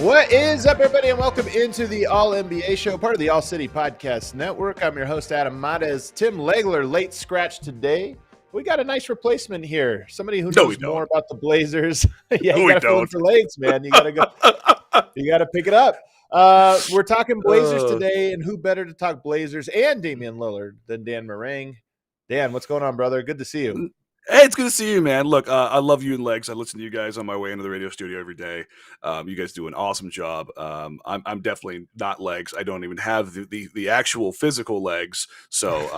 What is up, everybody, and welcome into the All-NBA show, part of the All-City Podcast Network. I'm your host, Adam Mares. Tim Legler, late scratch today. We got a nice replacement here. Somebody who knows more about the Blazers. Yeah, you got to fill in for legs, man. You got to go. You got to pick it up. We're talking Blazers today, and who better to talk Blazers and Damian Lillard than Dan Meringue. Dan, what's going on, brother? Good to see you. Hey, it's good to see you, man. Look, I love you and Legs. I listen to you guys on my way into the radio studio every day. You guys do an awesome job. I'm definitely not Legs. I don't even have the actual physical legs. So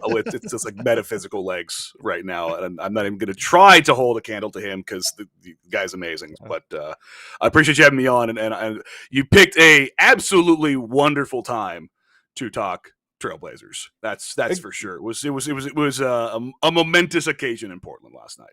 it's just like metaphysical legs right now. And I'm not even going to try to hold a candle to him because the guy's amazing. But I appreciate you having me on. And you picked a absolutely wonderful time to talk Trailblazers. That's for sure. It was a momentous occasion in Portland last night.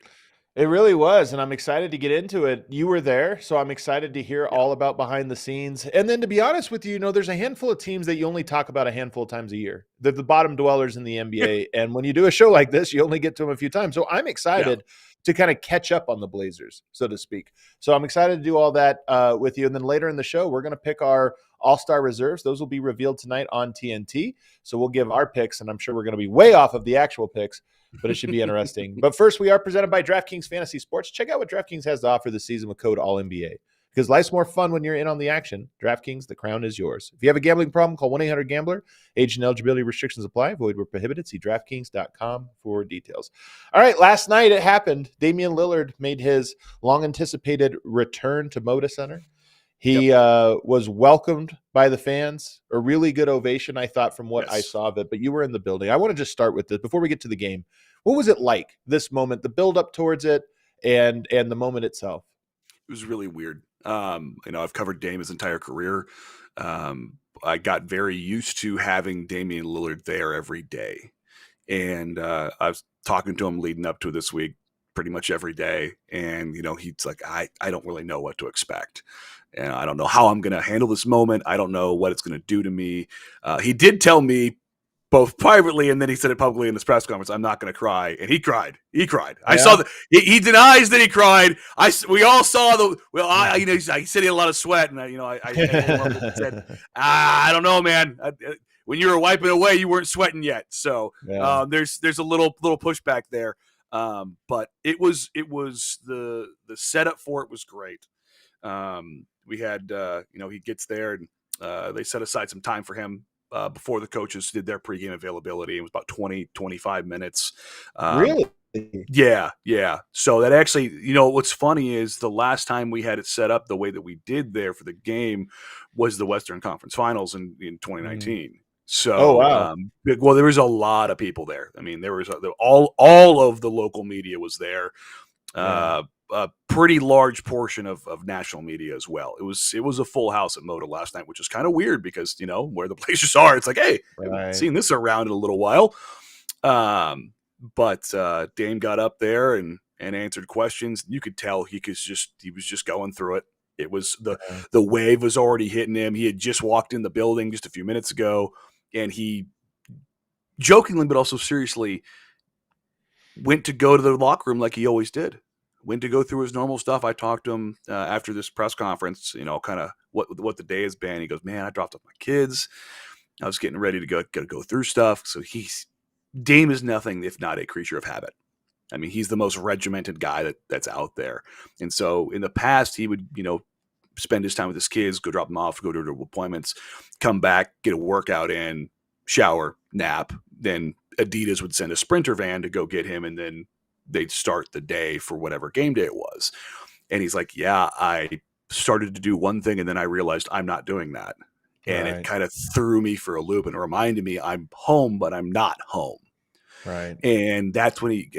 It really was, and I'm excited to get into it. You were there, so I'm excited to hear all about behind the scenes. And then, to be honest with you, there's a handful of teams that you only talk about a handful of times a year. They're the bottom dwellers in the NBA, and when you do a show like this, you only get to them a few times. So I'm excited to kind of catch up on the Blazers, so to speak. So I'm excited to do all that with you. And then later in the show, we're going to pick our All-Star reserves. Those will be revealed tonight on TNT. So we'll give our picks, and I'm sure we're going to be way off of the actual picks, but it should be interesting. But first, we are presented by DraftKings Fantasy Sports. Check out what DraftKings has to offer this season with code ALLNBA. Because life's more fun when you're in on the action. DraftKings, the crown is yours. If you have a gambling problem, call 1-800-GAMBLER. Age and eligibility restrictions apply. Void where prohibited. See DraftKings.com for details. All right, last night it happened. Damian Lillard made his long-anticipated return to Moda Center. He was welcomed by the fans. A really good ovation, I thought, from what I saw of it. But you were in the building. I want to just start with this before we get to the game. What was it like, this moment, the build-up towards it, and the moment itself? It was really weird. I've covered Dame his entire career. I got very used to having Damian Lillard there every day. And I was talking to him leading up to this week pretty much every day. And, he's like, I don't really know what to expect. And I don't know how I'm going to handle this moment. I don't know what it's going to do to me. He did tell me both privately, and then he said it publicly in this press conference, I'm not going to cry. And he cried. He cried. I saw that. He denies that he cried. We all saw he said he had a lot of sweat. And I said, I don't know, man. When you were wiping away, you weren't sweating yet. So there's a little pushback there. But it was the setup for it was great. We had, he gets there and they set aside some time for him before the coaches did their pregame availability. It was about 25 minutes. Really? Yeah. So that actually, what's funny is the last time we had it set up the way that we did there for the game was the Western Conference Finals in 2019. So, well, there was a lot of people there. I mean, there was all of the local media was there. A pretty large portion of national media as well. It was a full house at Moda last night, which is kind of weird because, where the Blazers are, it's like, hey, I haven't seen this around in a little while. But Dame got up there and answered questions. You could tell he was just going through it. It was the wave was already hitting him. He had just walked in the building just a few minutes ago, and he jokingly but also seriously went to go to the locker room like he always did. Went to go through his normal stuff. I talked to him after this press conference, kind of what the day has been. He goes, man, I dropped off my kids. I was getting ready to go through stuff. So Dame is nothing if not a creature of habit. I mean, he's the most regimented guy that's out there. And so in the past, he would, spend his time with his kids, go drop them off, go to appointments, come back, get a workout in, shower, nap. Then Adidas would send a Sprinter van to go get him, and then they'd start the day for whatever game day it was. And he's like, yeah, I started to do one thing and then I realized I'm not doing that. And it Right. kind of threw me for a loop and reminded me I'm home, but I'm not home. Right. And that's when he,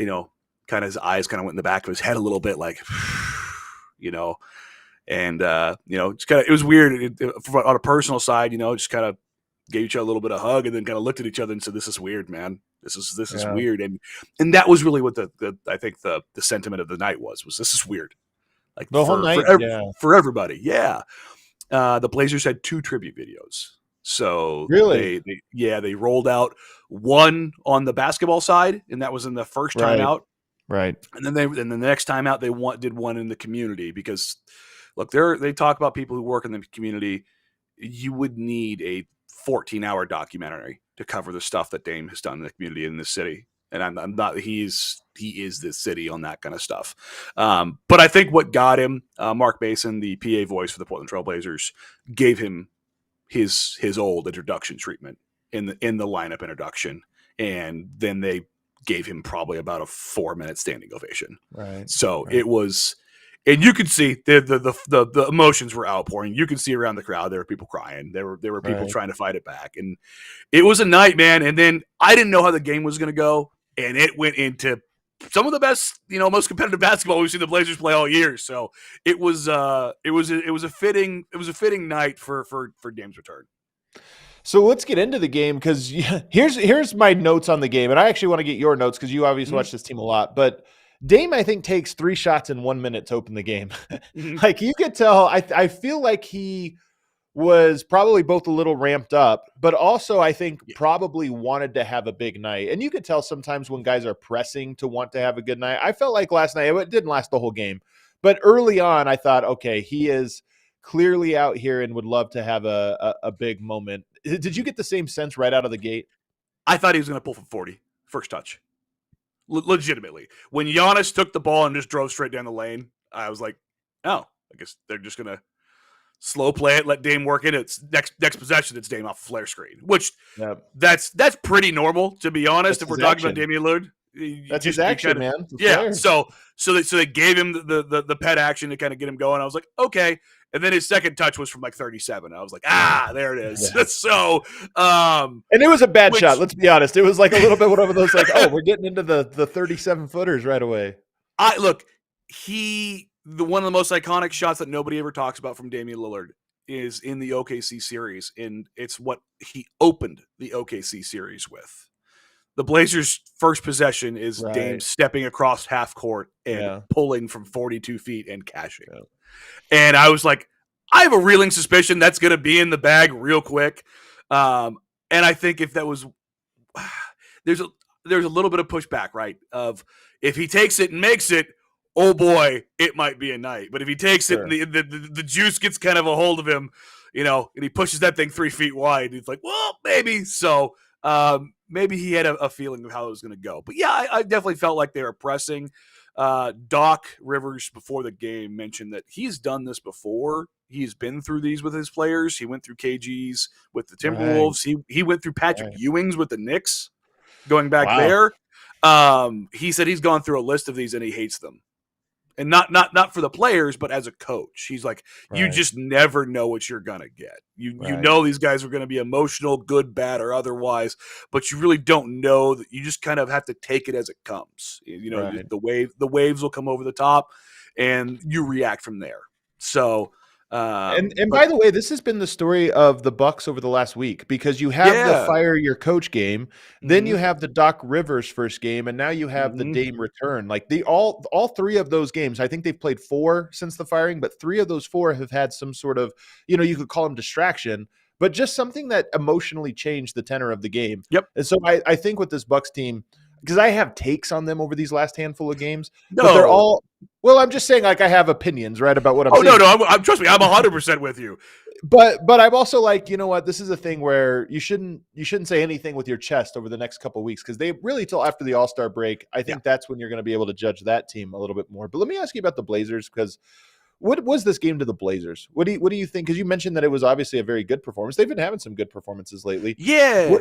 kind of his eyes kind of went in the back of his head a little bit, like, and just kind of, it was weird on a personal side, just kind of gave each other a little bit of hug and then kind of looked at each other and said, "This is weird, man. This is weird." And that was really what I think the sentiment of the night was this is weird. Like The whole night, for everybody. Yeah. The Blazers had 2 tribute videos. So really, they rolled out one on the basketball side, and that was in the first time out. Right. And then the next time out, they did one in the community because, look, they talk about people who work in the community. You would need a 14-hour documentary to cover the stuff that Dame has done in the community in this city. And I'm not. He is this city on that kind of stuff. But I think what got him, Mark Mason, the PA voice for the Portland Trail Blazers, gave him his old introduction treatment in the lineup introduction, and then they gave him probably about a 4-minute standing ovation. Right. So it was, and you could see the emotions were outpouring. You could see around the crowd there were people crying. There were people trying to fight it back, and it was a night, man. And then I didn't know how the game was going to go, and it went into some of the best, most competitive basketball we've seen the Blazers play all year. So it was a fitting night for Dame's return. So let's get into the game, because here's my notes on the game, and I actually want to get your notes because you obviously watch this team a lot. But Dame, I think, takes 3 shots in 1 minute to open the game. Like, you could tell, I feel like he was probably both a little ramped up, but also I think probably wanted to have a big night. And you could tell sometimes when guys are pressing to want to have a good night. I felt like last night, it didn't last the whole game, but early on I thought, okay, he is clearly out here and would love to have a big moment. Did you get the same sense right out of the gate? I thought he was going to pull from 40 first touch. Legitimately. When Giannis took the ball and just drove straight down the lane, I was like, oh, I guess they're just going to slow play it, let Dame work in. It's next possession, it's Dame off a flare screen, which that's pretty normal, to be honest. If we're talking about Damian Lillard, that's his action, man. Yeah. So they gave him the pet action to kind of get him going. I was like, okay. And then his second touch was from like 37. I was like, there it is. Yeah. So, and it was a bad shot. Let's be honest. It was like a little bit one of those, like, oh, we're getting into the 37 footers right away. One of the most iconic shots that nobody ever talks about from Damian Lillard is in the OKC series. And it's what he opened the OKC series with. The Blazers' first possession is Dame stepping across half court and pulling from 42 feet and cashing. Yeah. And I was like, I have a reeling suspicion that's going to be in the bag real quick. And I think if that was, there's a little bit of pushback, right? Of if he takes it and makes it, oh boy, it might be a night. But if he takes it and the juice gets kind of a hold of him, and he pushes that thing 3 feet wide, he's like, well, maybe. So maybe he had a feeling of how it was going to go. But yeah, I definitely felt like they were pressing. Doc Rivers before the game mentioned that he's done this before. He's been through these with his players. He went through KG's with the Timberwolves. He went through Patrick Ewing's with the Knicks going back there. He said he's gone through a list of these and he hates them. And not for the players, but as a coach. He's like, you just never know what you're going to get. You know these guys are going to be emotional, good, bad, or otherwise, but you really don't know. That you just kind of have to take it as it comes. The waves will come over the top, and you react from there. So, and by the way, this has been the story of the Bucks over the last week, because you have the fire your coach game, then you have the Doc Rivers first game, and now you have the Dame return. Like all 3 of those games, I think they've played 4 since the firing, but 3 of those 4 have had some sort of, you could call them distraction, but just something that emotionally changed the tenor of the game. Yep. And so I think with this Bucks team, because I have takes on them over these last handful of games, but they're all. Well, I'm just saying, like, I have opinions, right, about what I'm saying. No, trust me, I'm 100% with you. But I'm also like, you know what? This is a thing where you shouldn't say anything with your chest over the next couple of weeks, because they really, till after the All-Star break, I think that's when you're going to be able to judge that team a little bit more. But let me ask you about the Blazers, because what was this game to the Blazers? What do you think? Because you mentioned that it was obviously a very good performance. They've been having some good performances lately. Yeah.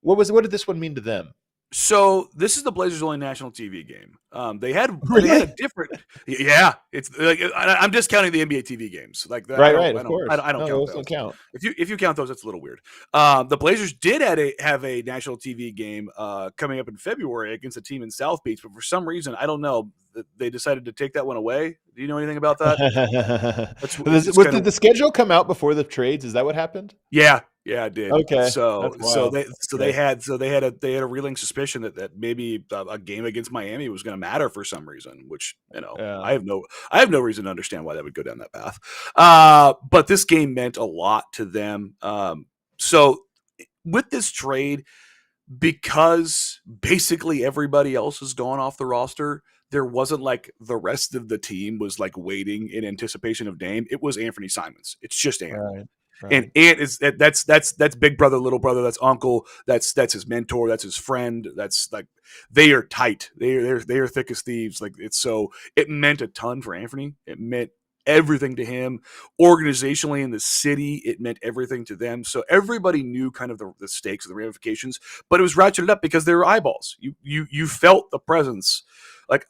What did this one mean to them? So this is the Blazers' only national TV game. They had Really? a different, yeah. It's like I'm discounting the NBA TV games. Like I Right, don't right, of course. I don't No, count those don't those. count. If you count those, it's a little weird. The Blazers did have a national TV game coming up in February against a team in South Beach, but for some reason I don't know, they decided to take that one away. Do you know anything about that? It's kind Did of the schedule come out before the trades? Is that what happened? yeah, yeah, it did. Okay, that's wild. They Okay. had a reeling suspicion that maybe a game against Miami was going to matter for some reason, which Yeah. I have no reason to understand why that would go down that path. But this game meant a lot to them. So with this trade, because basically everybody else has gone off the roster, there wasn't like the rest of the team was like waiting in anticipation of Dame. It was Anthony Simons. It's just Ant. Right. And Right. Ant is that's big brother, little brother, that's uncle, that's his mentor, that's his friend. That's like they are tight. They are thick as thieves. Like it's so it meant a ton for Anthony. It meant everything to him organizationally in the city. It meant everything to them. So everybody knew kind of the stakes and the ramifications, but it was ratcheted up because they were eyeballs. You felt the presence. Like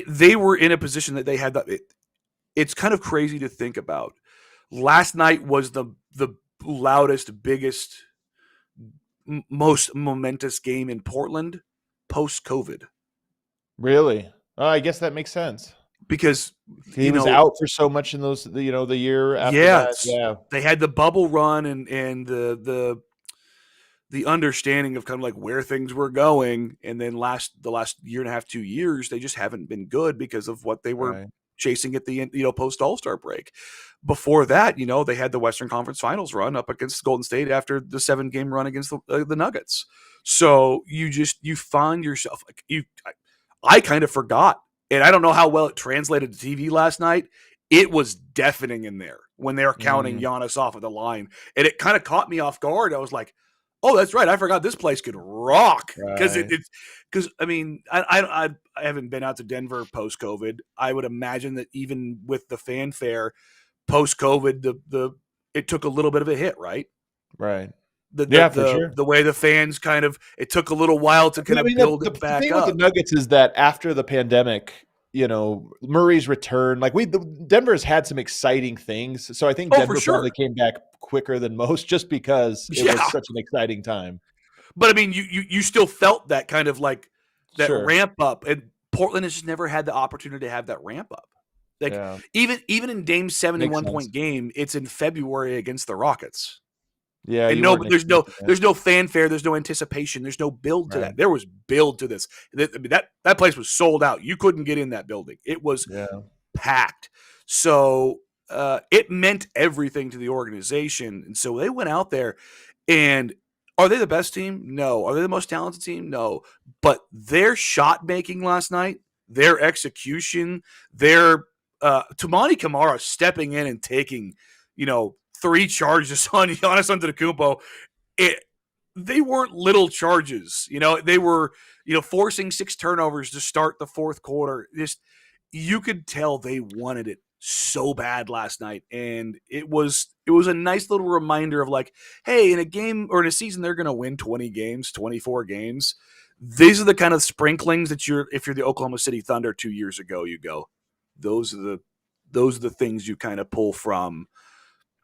they were in a position that they had that. It's kind of crazy to think about. Last night was the loudest, biggest, most momentous game in Portland post COVID Really? Oh, I guess that makes sense. because He was out for so much in those, the year after that. Yeah. they had the bubble run and the understanding of kind of like where things were going, and then the last year and a half, 2 years, they just haven't been good because of what they were Right. chasing at the end, post All-Star break. Before that, they had the Western Conference Finals run up against Golden State after the 7-game run against the Nuggets. So you find yourself like I kind of forgot, and I don't know how well it translated to TV last night. It was deafening in there when they were counting Mm, Giannis off of the line, and it kind of caught me off guard. I was like, "Oh, that's right. I forgot this place could rock." Because right. I mean, I haven't been out to Denver post COVID. I would imagine that even with the fanfare post COVID, it took a little bit of a hit, right? Right. Yeah, for sure. The way the fans kind of it took a little while to kind I of mean, build the it back thing with the up. Nuggets is that after the pandemic, Murray's return, like Denver's had some exciting things. So I think Oh, for Denver probably sure. came back quicker than most just because it was Yeah. such an exciting time. But I mean, you still felt that kind of like that Sure. ramp up, and Portland has just never had the opportunity to have that ramp up. Like Yeah. even in Dame's Makes 71 sense. point game, it's in February against the Rockets. Yeah, And you no, weren't but expecting that. there's no fanfare, there's no anticipation, there's no build to Right. that. There was build to this. I mean, that place was sold out. You couldn't get in that building. It was Yeah. packed. So it meant everything to the organization. And so they went out there, and are they the best team? No. Are they the most talented team? No. But their shot making last night, their execution, their Tamani Kamara stepping in and taking, 3 charges on Giannis Antetokounmpo, it they weren't little charges. They were, forcing 6 turnovers to start the fourth quarter. Just you could tell they wanted it so bad last night, and it was a nice little reminder of like, hey, in a game or in a season they're going to win 20 games, 24 games. These are the kind of sprinklings that if you're the Oklahoma City Thunder 2 years ago, you go, those are the things you kind of pull from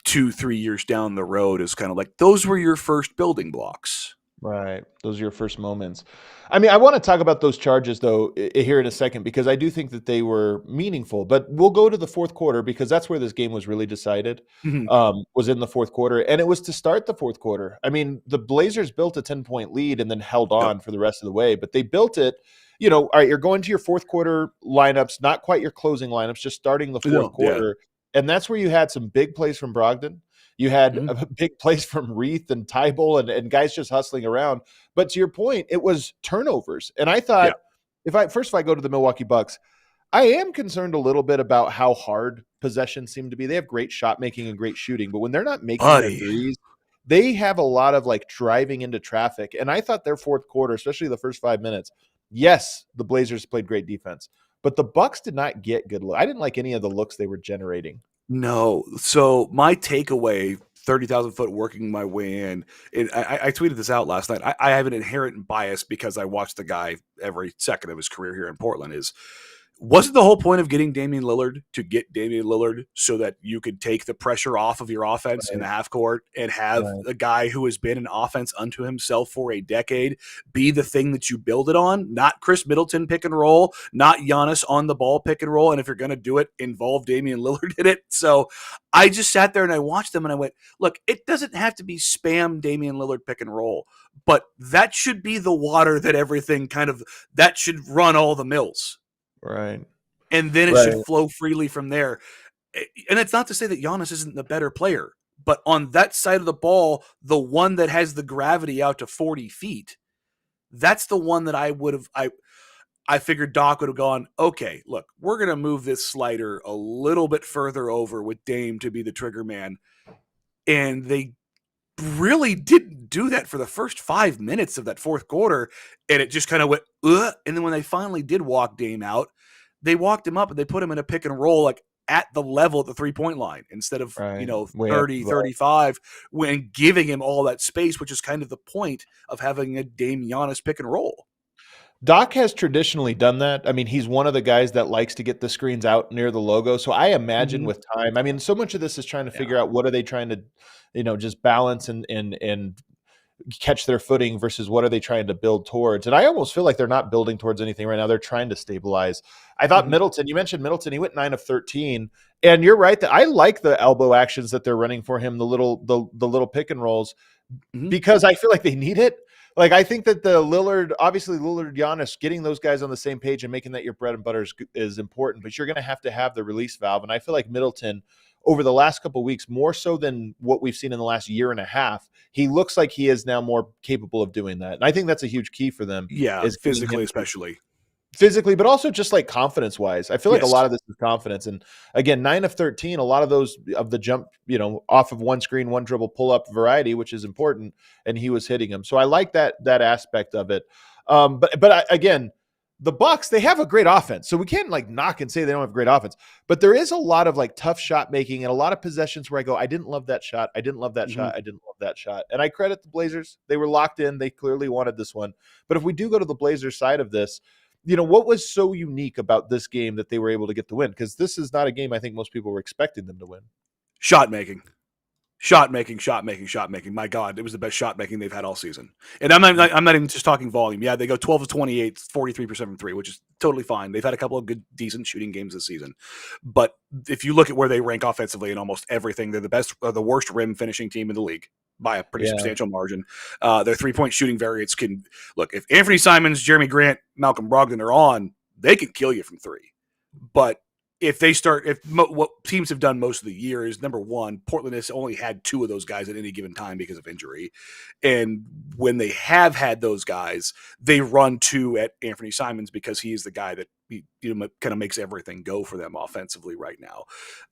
2-3 years down the road, is kind of like those were your first building blocks. Right. Those are your first moments. I mean, I want to talk about those charges though here in a second because I do think that they were meaningful. But we'll go to the fourth quarter because that's where this game was really decided. Mhm. Was in the fourth quarter, and it was to start the fourth quarter. I mean, the Blazers built a 10-point lead and then held Yep. on for the rest of the way, but they built it. All right, you're going to your fourth quarter lineups, not quite your closing lineups, just starting the fourth No, yeah. quarter, and that's where you had some big plays from Brogdon. You had Mhm. a big plays from Reith and Tybal and guys just hustling around. But to your point, it was turnovers. And I thought, Yeah. if I go to the Milwaukee Bucks, I am concerned a little bit about how hard possessions seem to be. They have great shot making and great shooting, but when they're not making their Buddy. threes, they have a lot of like driving into traffic. And I thought their fourth quarter, especially the first 5 minutes, yes, the Blazers played great defense, but the Bucks did not get good look. I didn't like any of the looks they were generating. No. So my takeaway 30,000 foot working my way in. I tweeted this out last night. I have an inherent bias because I watch the guy every second of his career here in Portland. Wasn't the whole point of getting Damian Lillard to get Damian Lillard so that you could take the pressure off of your offense in the half court and have a guy who has been an offense unto himself for a decade be the thing that you build it on? Not Chris Middleton pick and roll, not Giannis on the ball pick and roll. And if you're going to do it, involve Damian Lillard in it. So I just sat there and I watched them and I went, look, it doesn't have to be spam Damian Lillard pick and roll, but that should be the water that everything that should run all the mills. Right. And then it should flow freely from there. And it's not to say that Giannis isn't the better player, but on that side of the ball, the one that has the gravity out to 40 feet, that's the one that I figured Doc would have gone, okay, look, we're going to move this slider a little bit further over with Dame to be the trigger man. And they really didn't do that for the first 5 minutes of that fourth quarter. And it just kind of went, ugh. And then when they finally did walk Dame out, they walked him up and they put him in a pick and roll, like at the level of the 3-point line instead of, 30, 35, when giving him all that space, which is kind of the point of having a Dame Giannis pick and roll. Doc has traditionally done that. I mean, he's one of the guys that likes to get the screens out near the logo. So I imagine with time, I mean, so much of this is trying to figure out what are they trying to, just balance and catch their footing versus what are they trying to build towards. And I almost feel like they're not building towards anything right now. They're trying to stabilize. I thought Middleton, you mentioned Middleton, he went 9 of 13. And you're right that I like the elbow actions that they're running for him, the little pick and rolls, because I feel like they need it. Like, I think that obviously Lillard, Giannis, getting those guys on the same page and making that your bread and butter is important, but you're going to have the release valve. And I feel like Middleton, over the last couple of weeks, more so than what we've seen in the last year and a half, he looks like he is now more capable of doing that. And I think that's a huge key for them. Yeah, physically especially. Physically, but also just like confidence-wise. I feel like a lot of this is confidence. And again, 9 of 13, a lot of those of the jump, off of one screen, one dribble, pull-up variety, which is important, and he was hitting them. So I like that aspect of it. But again, the Bucks, they have a great offense. So we can't knock and say they don't have great offense. But there is a lot of tough shot making and a lot of possessions where I go, I didn't love that shot. I didn't love that shot. I didn't love that shot. And I credit the Blazers. They were locked in. They clearly wanted this one. But if we do go to the Blazers side of this, what was so unique about this game that they were able to get the win? Because this is not a game I think most people were expecting them to win. Shot making. My God, it was the best shot making they've had all season. And I'm not even just talking volume. Yeah, they go 12 of 28, 43% from three, which is totally fine. They've had a couple of good, decent shooting games this season. But if you look at where they rank offensively in almost everything, they're the worst rim finishing team in the league by a pretty substantial margin. Their 3-point shooting variance can look, if Anthony Simons, Jerami Grant, Malcolm Brogdon are on, they can kill you from three. But if what teams have done most of the year is, number one, Portland has only had 2 of those guys at any given time because of injury. And when they have had those guys, they run 2 at Anthony Simons because he is the guy that kind of makes everything go for them offensively right now.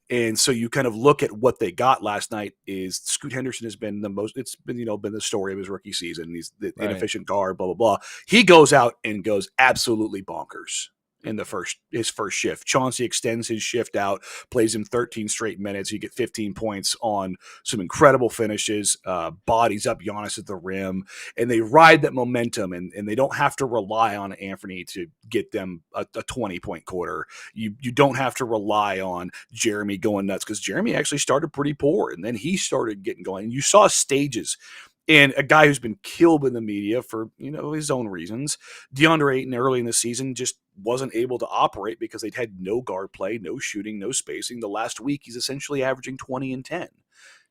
And so you kind of look at what they got last night is Scoot Henderson has been been the story of his rookie season. He's the inefficient guard, blah, blah, blah. He goes out and goes absolutely bonkers in his first shift. Chauncey extends his shift out, plays him 13 straight minutes. You get 15 points on some incredible finishes, bodies up Giannis at the rim, and they ride that momentum, and they don't have to rely on Anthony to get them a 20-point quarter. You don't have to rely on Jerami going nuts, because Jerami actually started pretty poor, and then he started getting going. And you saw stages. And a guy who's been killed in the media for, his own reasons, Deandre Ayton early in the season just wasn't able to operate because they'd had no guard play, no shooting, no spacing. The last week, he's essentially averaging 20 and 10.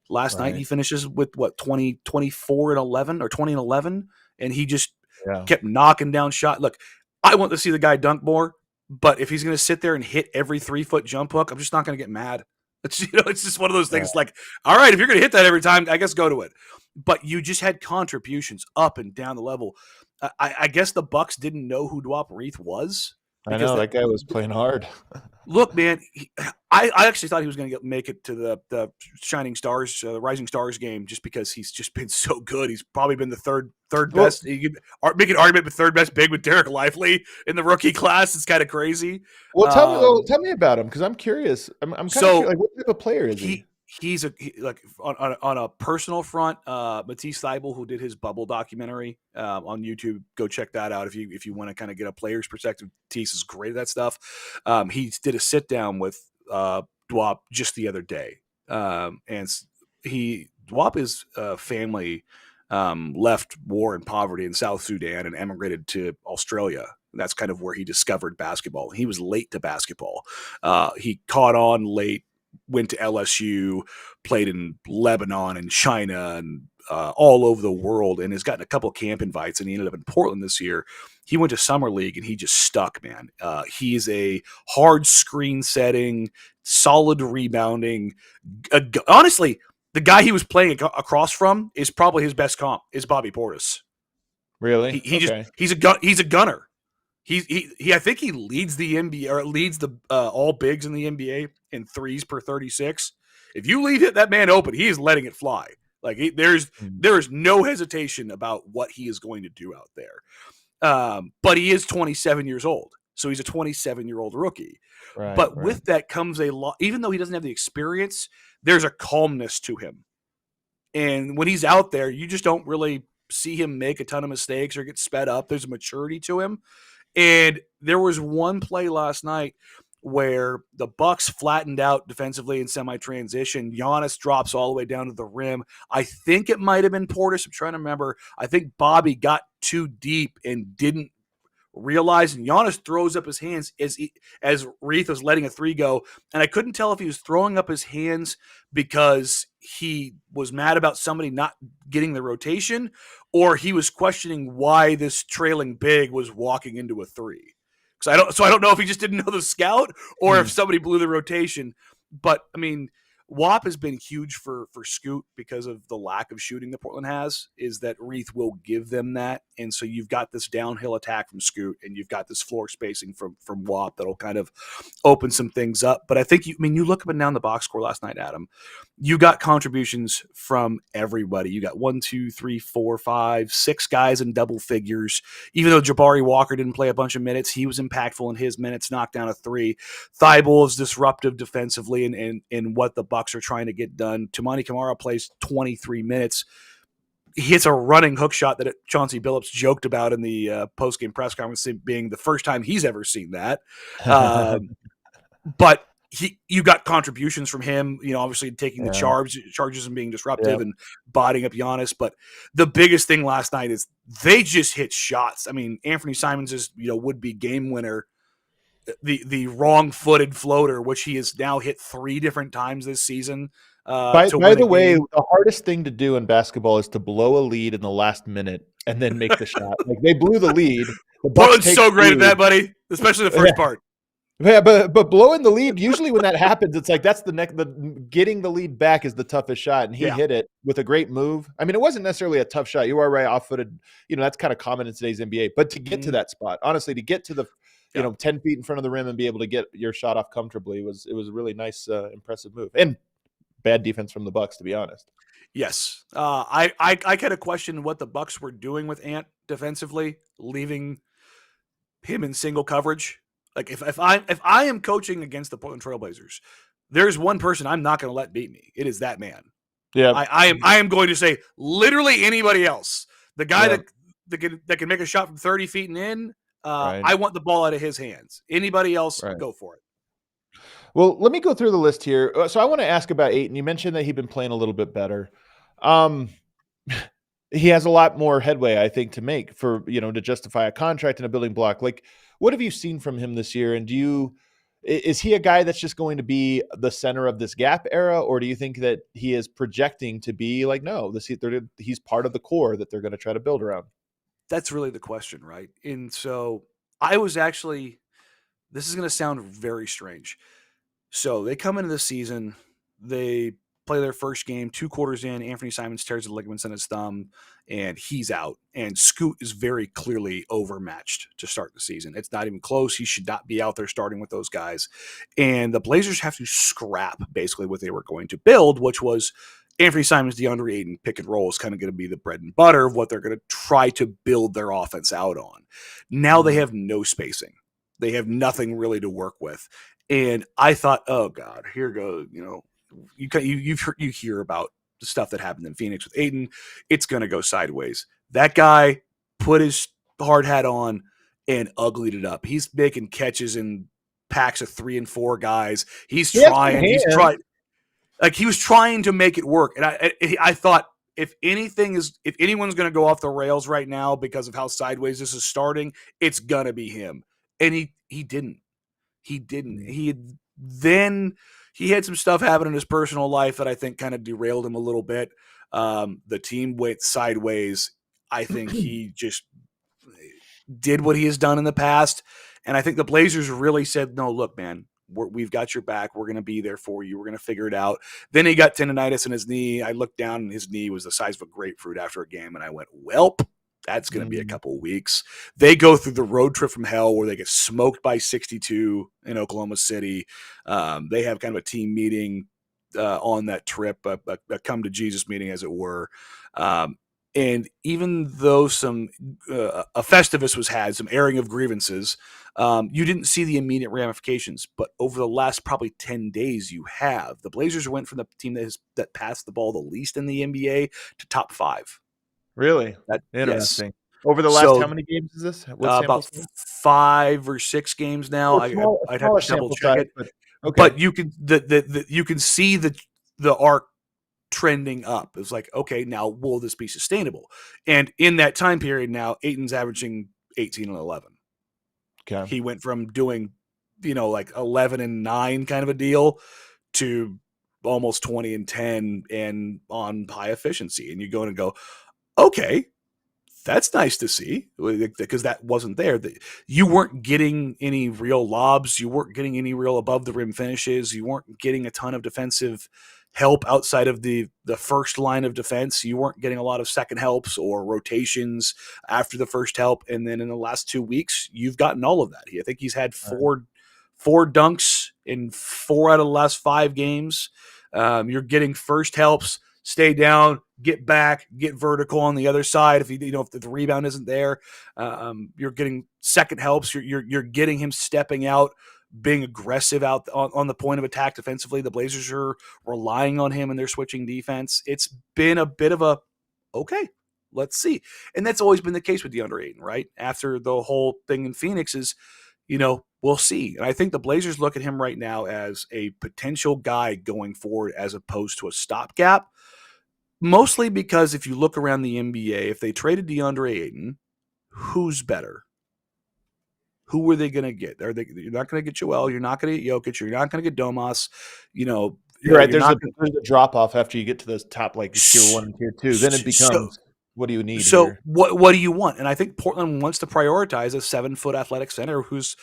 Last night, he finishes with, 24 and 11 or 20 and 11, and he just kept knocking down shot. Look, I want to see the guy dunk more, but if he's going to sit there and hit every 3-foot jump hook, I'm just not going to get mad. It's just one of those things all right, if you're going to hit that every time, I guess go to it. But you just had contributions up and down the level. I guess the Bucks didn't know who Dwight Reith was. I know that guy was playing hard. Look, man, I actually thought he was going to make it to the Shining Stars, Rising Stars game, just because he's just been so good. He's probably been the third best. You could make an argument with third best big with Derek Lively in the rookie class. It's kind of crazy. Well, tell me about him, because I'm curious. I'm kind of curious, what type of player is he? like on a personal front. Matisse Thybulle, who did his Bubble documentary on YouTube, go check that out if you want to kind of get a player's perspective. Matisse is great at that stuff. He did a sit down with Dwap just the other day, and Dwap family left war and poverty in South Sudan and emigrated to Australia. That's kind of where he discovered basketball. He was late to basketball. He caught on late, went to LSU, played in Lebanon and China and all over the world, and has gotten a couple camp invites, and he ended up in Portland this year. He went to Summer League, and he just stuck, man. He's a hard screen setting, solid rebounding. Honestly, the guy he was playing across from is probably his best comp, is Bobby Portis. Really? He's a gunner. I think he leads the NBA, or leads the all bigs in the NBA in threes per 36. If you leave that man open, he is letting it fly. Like there is no hesitation about what he is going to do out there. But he is 27 years old, so he's a 27-year-old rookie. But with that comes a lot. Even though he doesn't have the experience, there's a calmness to him. And when he's out there, you just don't really see him make a ton of mistakes or get sped up. There's a maturity to him. And there was one play last night where the Bucks flattened out defensively in semi-transition. Giannis drops all the way down to the rim. I think it might have been Portis. I'm trying to remember. I think Bobby got too deep and didn't realize, and Giannis throws up his hands as Reith was letting a three go. And I couldn't tell if he was throwing up his hands because he was mad about somebody not getting the rotation, or he was questioning why this trailing big was walking into a three. So I don't know if he just didn't know the scout or if somebody blew the rotation. But I mean, WAP has been huge for Scoot because of the lack of shooting that Portland has, is that Reith will give them that. And so you've got this downhill attack from Scoot, and you've got this floor spacing from WAP that'll kind of open some things up. But I think, you look up and down the box score last night, Adam, you got contributions from everybody. You got 1, 2, 3, 4, 5, 6 guys in double figures. Even though Jabari Walker didn't play a bunch of minutes, he was impactful in his minutes, knocked down a 3. Thybulle is disruptive defensively in what the Bucks are trying to get done. Toumani Camara plays 23 minutes. He hits a running hook shot that Chauncey Billups joked about in the post-game press conference, being the first time he's ever seen that. But you got contributions from him, obviously taking the charges and being disruptive and bodying up Giannis. But the biggest thing last night is they just hit shots. I mean, Anthony Simons' would-be game winner, the wrong-footed floater, which he has now hit 3 different times this season. By the way, the hardest thing to do in basketball is to blow a lead in the last minute and then make the shot. Like, they blew the lead. Portland's so great at that, buddy, especially the first part. Yeah, but blowing the lead, usually when that happens, it's like that's the getting the lead back is the toughest shot, and he hit it with a great move. I mean, it wasn't necessarily a tough shot. You are right, off-footed. That's kind of common in today's NBA. But to get to that spot, honestly, to get to the 10 feet in front of the rim and be able to get your shot off comfortably, it was a really nice, impressive move, and bad defense from the Bucks, to be honest. Yes, I kind of questioned what the Bucks were doing with Ant defensively, leaving him in single coverage. Like if I am coaching against the Portland Trailblazers, there's one person I'm not going to let beat me. It is that man. Yeah, I am going to say literally anybody else. The guy that can make a shot from 30 feet and in. I want the ball out of his hands. Anybody else, go for it. Well, let me go through the list here. So I want to ask about Ayton. You mentioned that he'd been playing a little bit better. He has a lot more headway, I think, to make for, to justify a contract and a building block. Like, what have you seen from him this year? And is he a guy that's just going to be the center of this gap era? Or do you think that he is projecting to be like, no, he's part of the core that they're going to try to build around? That's really the question, right? And so this is going to sound very strange. So they come into the season, they play their first game, 2 quarters in, Anthony Simons tears the ligaments in his thumb, and he's out. And Scoot is very clearly overmatched to start the season. It's not even close. He should not be out there starting with those guys. And the Blazers have to scrap basically what they were going to build, which was Anthony Simons, DeAndre Ayton pick and roll is kind of going to be the bread and butter of what they're going to try to build their offense out on. Now they have no spacing. They have nothing really to work with. And I thought, oh God, here goes, you hear about the stuff that happened in Phoenix with Ayton. It's going to go sideways. That guy put his hard hat on and uglied it up. He's making catches in packs of 3 and 4 guys. He's trying. He's trying. Like, he was trying to make it work. And I thought, if anyone's going to go off the rails right now because of how sideways this is starting, it's going to be him. And he didn't. He didn't. He had some stuff happen in his personal life that I think kind of derailed him a little bit. The team went sideways. I think he just did what he has done in the past. And I think the Blazers really said, no, look, man, we've got your back. We're going to be there for you. We're going to figure it out. Then he got tendonitis in his knee. I looked down and his knee was the size of a grapefruit after a game. And I went, welp, that's going to be a couple of weeks. They go through the road trip from hell where they get smoked by 62 in Oklahoma City. They have kind of a team meeting on that trip, a come to Jesus meeting, as it were. And even though a Festivus was had, some airing of grievances, you didn't see the immediate ramifications. But over the last probably 10 days, you have. The Blazers went from the team that passed the ball the least in the NBA to top 5. Really? Interesting. Yes. Over the last, how many games is this? About 5 or 6 games now. I'd have to double check it. But you can you can see the arc trending up. It's like, okay, now will this be sustainable? And in that time period now, Ayton's averaging 18 and 11. Okay. He went from doing, like 11 and 9 kind of a deal to almost 20 and 10 and on high efficiency. And you're going to go, okay, that's nice to see, because that wasn't there. You weren't getting any real lobs. You weren't getting any real above the rim finishes. You weren't getting a ton of defensive help outside of the first line of defense. You weren't getting a lot of second helps or rotations after the first help. And then in the last 2 weeks, you've gotten all of that. I think he's had four dunks in 4 out of the last 5 games. You're getting first helps, stay down, get back, get vertical on the other side. If if the rebound isn't there, you're getting second helps. You're getting him stepping out, being aggressive out on the point of attack defensively. The Blazers are relying on him in their switching defense. It's been a bit of a, okay, let's see. And that's always been the case with Deandre Ayton, right? After the whole thing in Phoenix is, we'll see. And I think the Blazers look at him right now as a potential guy going forward as opposed to a stopgap. Mostly because if you look around the NBA, if they traded DeAndre Ayton, who's better? Who are they going to get? You're not going to get Joel. You're not going to get Jokic. You're not going to get Domas. You're right. There's a drop off after you get to those top, like tier 1 and tier 2. Then it becomes, what do you need? So here? What do you want? And I think Portland wants to prioritize a 7-foot athletic center who's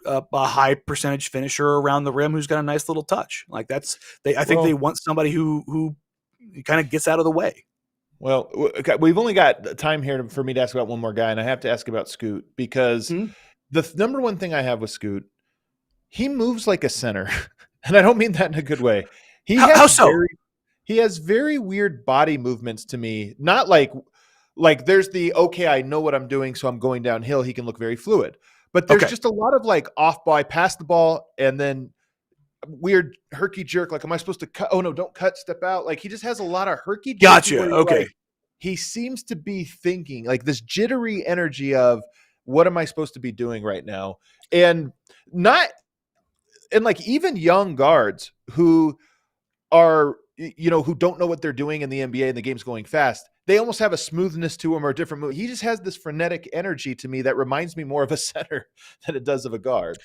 a high percentage finisher around the rim who's got a nice little touch. Like I think they want somebody who kind of gets out of the way. Well, we've only got time here for me to ask about one more guy, and I have to ask about Scoot, because the number one thing I have with Scoot, he moves like a center, and I don't mean that in a good way. How so? He has very weird body movements to me. Not like there's okay, I know what I'm doing, so I'm going downhill. He can look very fluid, but there's just a lot of like off ball. I pass the ball and then weird herky jerk. Like, am I supposed to cut? Oh no, don't cut, step out. Like, he just has a lot of herky jerk. Gotcha. Okay. Like, he seems to be thinking like this jittery energy of, what am I supposed to be doing right now? And like even young guards who are, who don't know what they're doing in the NBA and the game's going fast, they almost have a smoothness to him or a different move. He just has this frenetic energy to me that reminds me more of a center than it does of a guard.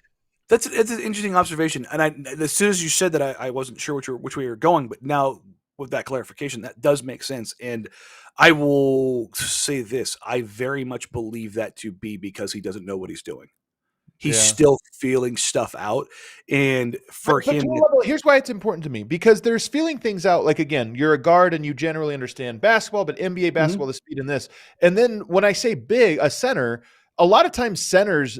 It's an interesting observation. And as soon as you said that, I wasn't sure which way you're going, but now with that clarification, that does make sense. And I will say this, I very much believe that to be because he doesn't know what he's doing. He's still feeling stuff out. And for him, here's why it's important to me, because there's feeling things out. Like, again, you're a guard and you generally understand basketball, but NBA basketball, the speed in this. And then when I say big, a center, a lot of times centers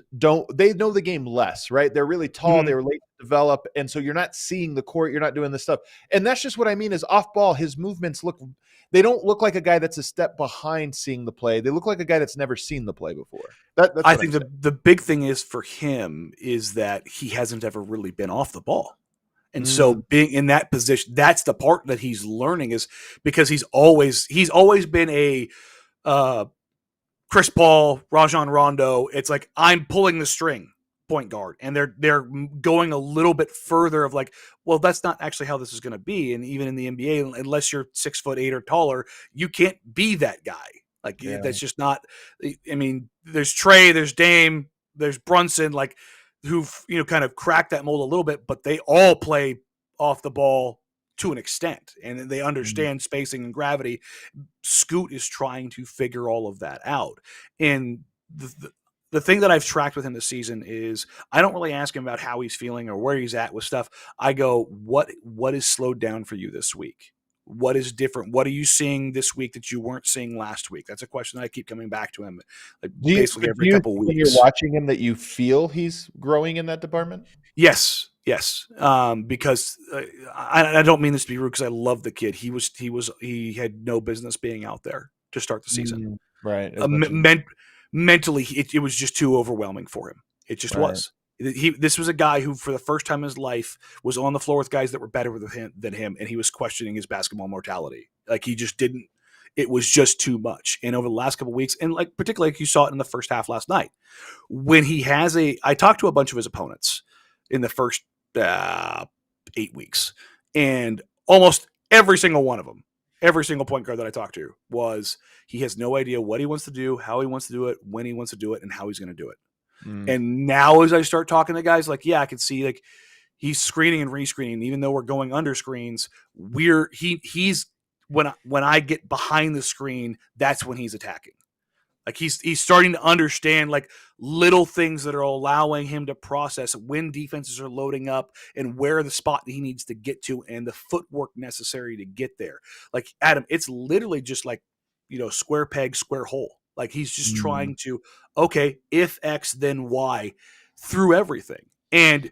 they know the game less, right? They're really tall. They were late to develop. And so you're not seeing the court. You're not doing this stuff. And that's just what I mean is off ball. His movements they don't look like a guy that's a step behind seeing the play. They look like a guy that's never seen the play before. I think the big thing is for him is that he hasn't ever really been off the ball. And so being in that position, that's the part that he's learning, is because he's always been a Chris Paul, Rajon Rondo. It's like, I'm pulling the string point guard, and they're going a little bit further of like, well, that's not actually how this is going to be. And even in the NBA, unless you're 6'8" or taller, you can't be that guy. Like, that's just not. I mean, there's Trey, there's Dame, there's Brunson, like, who've kind of cracked that mold a little bit, but they all play off the ball to an extent, and they understand spacing and gravity. Scoot is trying to figure all of that out, and the thing that I've tracked with him this season is, I don't really ask him about how he's feeling or where he's at with stuff. I go, what is slowed down for you this week? What is different? What are you seeing this week that you weren't seeing last week? That's a question that I keep coming back to him, like, basically every couple weeks. When you're watching him, that you feel he's growing in that department? Yes. Because I don't mean this to be rude, because I love the kid. He had no business being out there to start the season. Right. Mentally, it was just too overwhelming for him. It just was. This was a guy who, for the first time in his life, was on the floor with guys that were better than him, and he was questioning his basketball mortality. Like, he just didn't. It was just too much. And over the last couple of weeks, and like particularly like you saw it in the first half last night, when he has I talked to a bunch of his opponents in the first 8 weeks, and almost every single one of them, every single point guard that I talked to, was he has no idea what he wants to do, how he wants to do it, when he wants to do it, and how he's going to do it. And now, as I start talking to guys, like, I can see, like, he's screening and rescreening, even though we're going under screens. He's when I get behind the screen, that's when he's attacking. Like, he's starting to understand, like, little things that are allowing him to process when defenses are loading up and where the spot he needs to get to and the footwork necessary to get there. Like, Adam, it's literally just like, square peg, square hole. Like, he's just trying to, okay, if X, then Y, through everything. And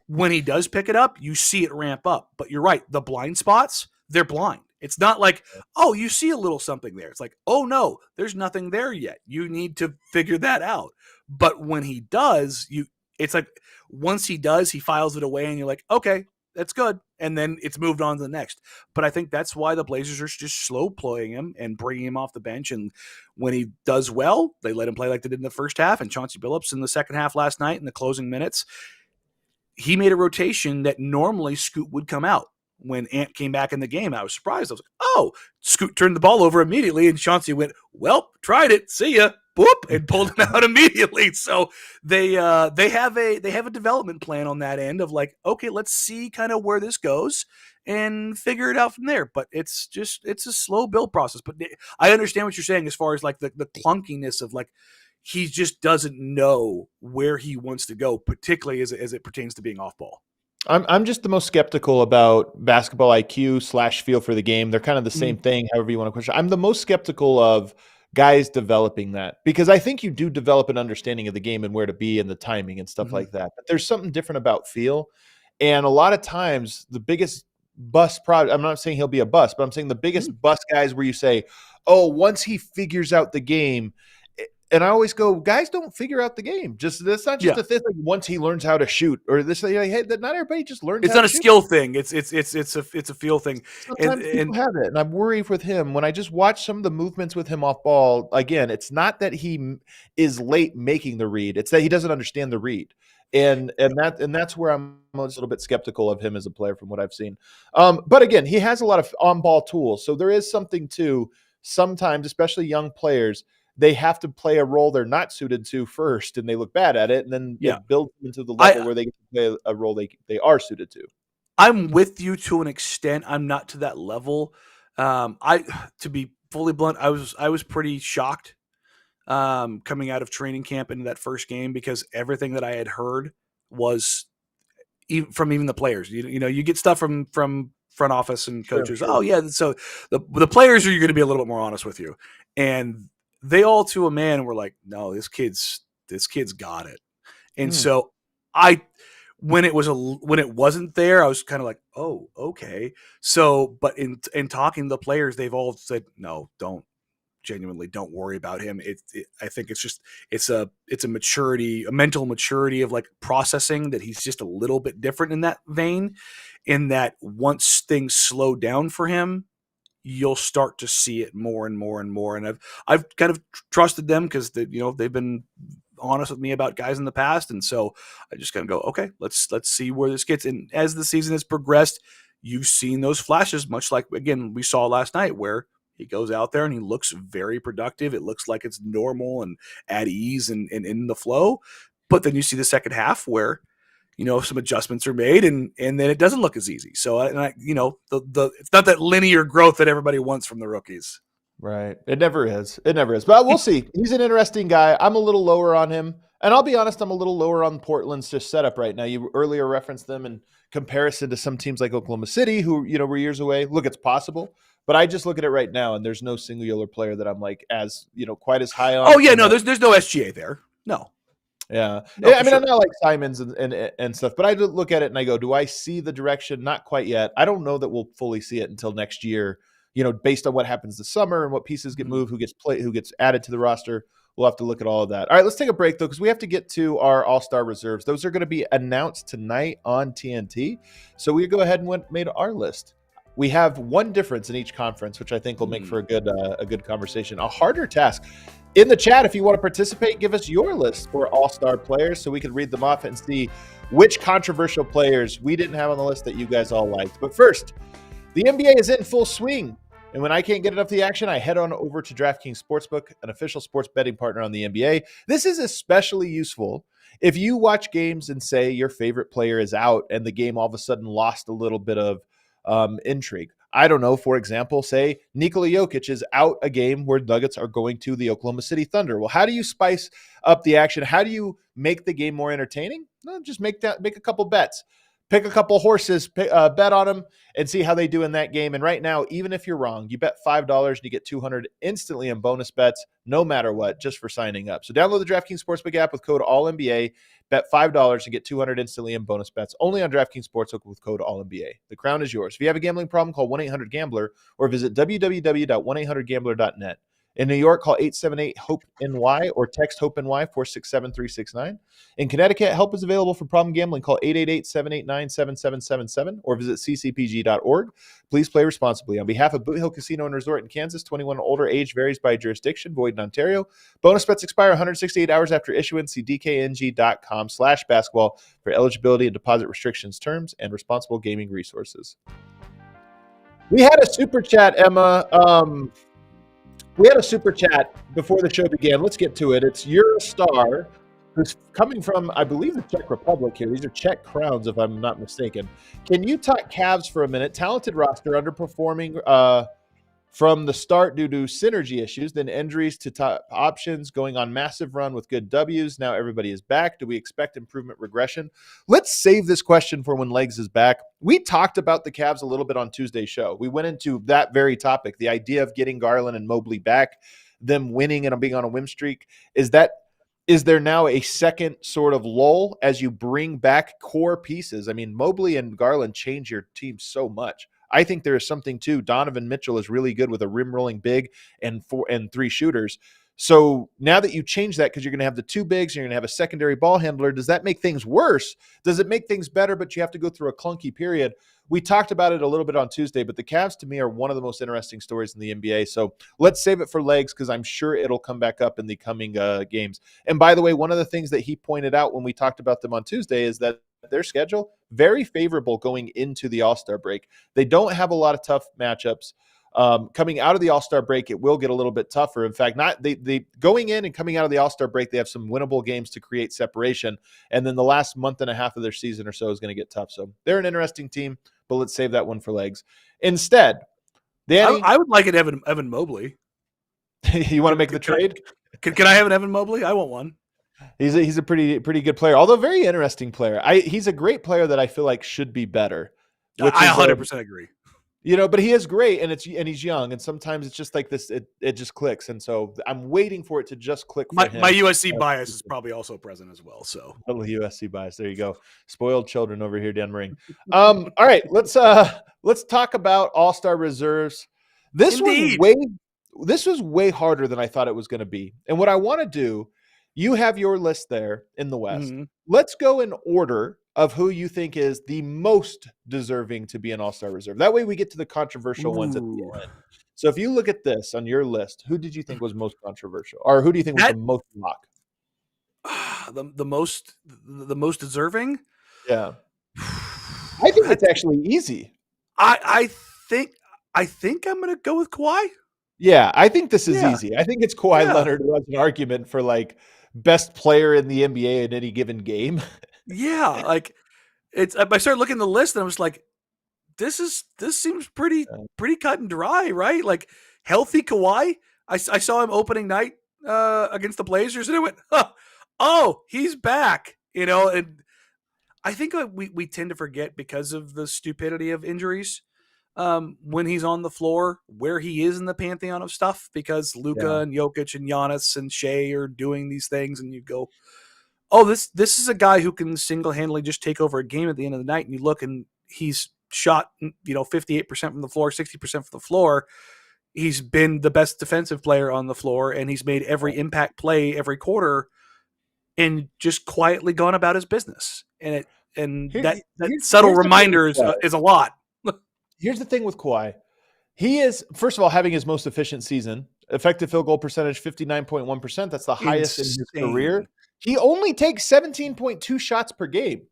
when he does pick it up, you see it ramp up. But you're right, the blind spots, they're blind. It's not like, oh, you see a little something there. It's like, oh, no, there's nothing there yet. You need to figure that out. But when he does, it's like, once he does, he files it away, and you're like, okay, that's good. And then it's moved on to the next. But I think that's why the Blazers are just slow playing him and bringing him off the bench. And when he does well, they let him play like they did in the first half. And Chauncey Billups in the second half last night in the closing minutes, he made a rotation that normally Scoot would come out. When Ant came back in the game, I was surprised. I was like, oh, Scoot turned the ball over immediately, and Chauncey went, well, tried it, see ya, boop, and pulled him out immediately. So they have a development plan on that end of like, okay, let's see kind of where this goes and figure it out from there. But it's a slow build process. But I understand what you're saying as far as like the clunkiness of like, he just doesn't know where he wants to go, particularly as it pertains to being off ball. I'm just the most skeptical about basketball IQ / feel for the game. They're kind of the same thing, however you want to question. I'm the most skeptical of guys developing that, because I think you do develop an understanding of the game and where to be and the timing and stuff like that. But there's something different about feel. And a lot of times the biggest bust I'm not saying he'll be a bust, but I'm saying the biggest bust guys where you say, oh, once he figures out the game. And I always go, guys don't figure out the game. That's not just a thing. Like, once he learns how to shoot, or this, like, hey, that not everybody just learns. It's not a skill thing. It's a feel thing. Sometimes people have it, and I'm worried with him when I just watch some of the movements with him off ball. Again, it's not that he is late making the read; it's that he doesn't understand the read, and that's where I'm a little bit skeptical of him as a player from what I've seen. But again, he has a lot of on ball tools, so there is something to sometimes, especially young players. They have to play a role they're not suited to first, and they look bad at it, and then it builds them into the level where they can play a role they are suited to. I'm with you to an extent. I'm not to that level. To be fully blunt, I was pretty shocked coming out of training camp into that first game, because everything that I had heard was from even the players. You get stuff from front office and coaches. Sure. Oh yeah, so the players are going to be a little bit more honest with you, and they all to a man were like, no, this kid's got it. And so when it wasn't there, I was kind of like, oh, okay. So, but in talking to the players, they've all said, no, don't genuinely don't worry about him. I think it's a maturity, a mental maturity of like processing that he's just a little bit different in that vein, in that once things slow down for him, you'll start to see it more and more and more. And I've kind of trusted them because they've been honest with me about guys in the past, and so I just kind of go, okay, let's see where this gets. And as the season has progressed, you've seen those flashes, much like again we saw last night, where he goes out there and he looks very productive. It looks like it's normal and at ease and in the flow. But then you see the second half where some adjustments are made, and then it doesn't look as easy. So it's not that linear growth that everybody wants from the rookies. Right. It never is. But we'll see. He's an interesting guy. I'm a little lower on him. And I'll be honest, I'm a little lower on Portland's just setup right now. You earlier referenced them in comparison to some teams like Oklahoma City who, were years away. Look, it's possible. But I just look at it right now, and there's no singular player that I'm like as, quite as high on. Oh, yeah, no, there's no SGA there. No. Yeah. I mean, sure. I'm not like Simons and stuff, but I look at it and I go, do I see the direction? Not quite yet. I don't know that we'll fully see it until next year. Based on what happens this summer and what pieces get moved, who gets added to the roster. We'll have to look at all of that. All right, let's take a break, though, because we have to get to our All-Star reserves. Those are going to be announced tonight on TNT. So we go ahead and made our list. We have one difference in each conference, which I think will make for a good conversation. A harder task. In the chat, if you want to participate, give us your list for All-Star players so we can read them off and see which controversial players we didn't have on the list that you guys all liked. But first, the NBA is in full swing. And when I can't get enough of the action, I head on over to DraftKings Sportsbook, an official sports betting partner on the NBA. This is especially useful if you watch games and say your favorite player is out and the game all of a sudden lost a little bit of intrigue. I don't know, for example, say Nikola Jokic is out a game where Nuggets are going to the Oklahoma City Thunder. Well, how do you spice up the action? How do you make the game more entertaining? No, just make a couple bets. Pick a couple horses, bet on them, and see how they do in that game. And right now, even if you're wrong, you bet $5 and you get $200 instantly in bonus bets, no matter what, just for signing up. So download the DraftKings Sportsbook app with code ALLNBA. Bet $5 and get $200 instantly in bonus bets only on DraftKings Sportsbook with code ALLNBA. The crown is yours. If you have a gambling problem, call 1-800-GAMBLER or visit www.1800gambler.net. In New York, call 878-HOPE-NY or text HOPE-NY 467-369. In Connecticut, help is available for problem gambling. Call 888-789-7777 or visit ccpg.org. Please play responsibly. On behalf of Boot Hill Casino and Resort in Kansas, 21 and older, age varies by jurisdiction, void in Ontario. Bonus bets expire 168 hours after issuance. See dkng.com/basketball for eligibility and deposit restrictions, terms, and responsible gaming resources. We had a super chat, Emma. We had a super chat before the show began. Let's get to it. It's You're a Star, who's coming from, I believe, the Czech Republic here. These are Czech crowns, if I'm not mistaken. Can you talk Cavs for a minute? Talented roster, underperforming from the start due to synergy issues, then injuries to top options, going on massive run with good W's. Now everybody is back. Do we expect improvement, regression? Let's save this question for when Legs is back. We talked about the Cavs a little bit on Tuesday's show. We went into that very topic, the idea of getting Garland and Mobley back, them winning and being on a win streak. Is there now a second sort of lull as you bring back core pieces? I mean, Mobley and Garland change your team so much. I think there is something too. Donovan Mitchell is really good with a rim rolling big and 3 shooters. So now that you change that, because you're going to have the 2 bigs, and you're going to have a secondary ball handler, does that make things worse? Does it make things better, but you have to go through a clunky period? We talked about it a little bit on Tuesday, but the Cavs to me are one of the most interesting stories in the NBA. So let's save it for Legs, because I'm sure it'll come back up in the coming games. And by the way, one of the things that he pointed out when we talked about them on Tuesday is that their schedule, very favorable going into the All-Star break. They don't have a lot of tough matchups. Coming out of the All-Star break, it will get a little bit tougher. In fact, they going in and coming out of the All-Star break, they have some winnable games to create separation. And then the last month and a half of their season or so is going to get tough. So they're an interesting team, but let's save that one for Legs. Instead, Danny, I would like an Evan Mobley. You want to make the trade? Can I have an Evan Mobley? I want one. He's a pretty good player, although very interesting player. He's a great player that I feel like should be better. I 100% agree. But he is great, and he's young, and sometimes it's just like this. It just clicks, and so I'm waiting for it to just click for him. My USC bias is probably also present as well. So a little USC bias. There you go. Spoiled children over here, Dan Ring. All right, let's talk about All-Star reserves. This Indeed. one this was way harder than I thought it was going to be. And what I want to do, you have your list there in the West. Mm-hmm. Let's go in order of who you think is the most deserving to be an All-Star reserve. That way we get to the controversial ones at the end. So if you look at this on your list, who did you think was most controversial? Or who do you think was the most lock? The most deserving? Yeah. I think it's actually easy. I think I'm going to go with Kawhi. Yeah, I think this is easy. I think it's Kawhi Leonard who has an argument for like best player in the NBA in any given game. Yeah, like I started looking at the list and I was like, this seems pretty cut and dry, right? Like healthy Kawhi. I saw him opening night against the Blazers and I went, oh, he's back, and I think we tend to forget because of the stupidity of injuries when he's on the floor, where he is in the pantheon of stuff, because Luka and Jokic and Giannis and Shai are doing these things, and you go, oh, this is a guy who can single-handedly just take over a game at the end of the night, and you look and he's shot 58% from the floor, 60% from the floor. He's been the best defensive player on the floor, and he's made every impact play every quarter and just quietly gone about his business. And that subtle reminder is a lot. Here's the thing with Kawhi. He is, first of all, having his most efficient season. Effective field goal percentage, 59.1%. That's the highest in his career. He only takes 17.2 shots per game.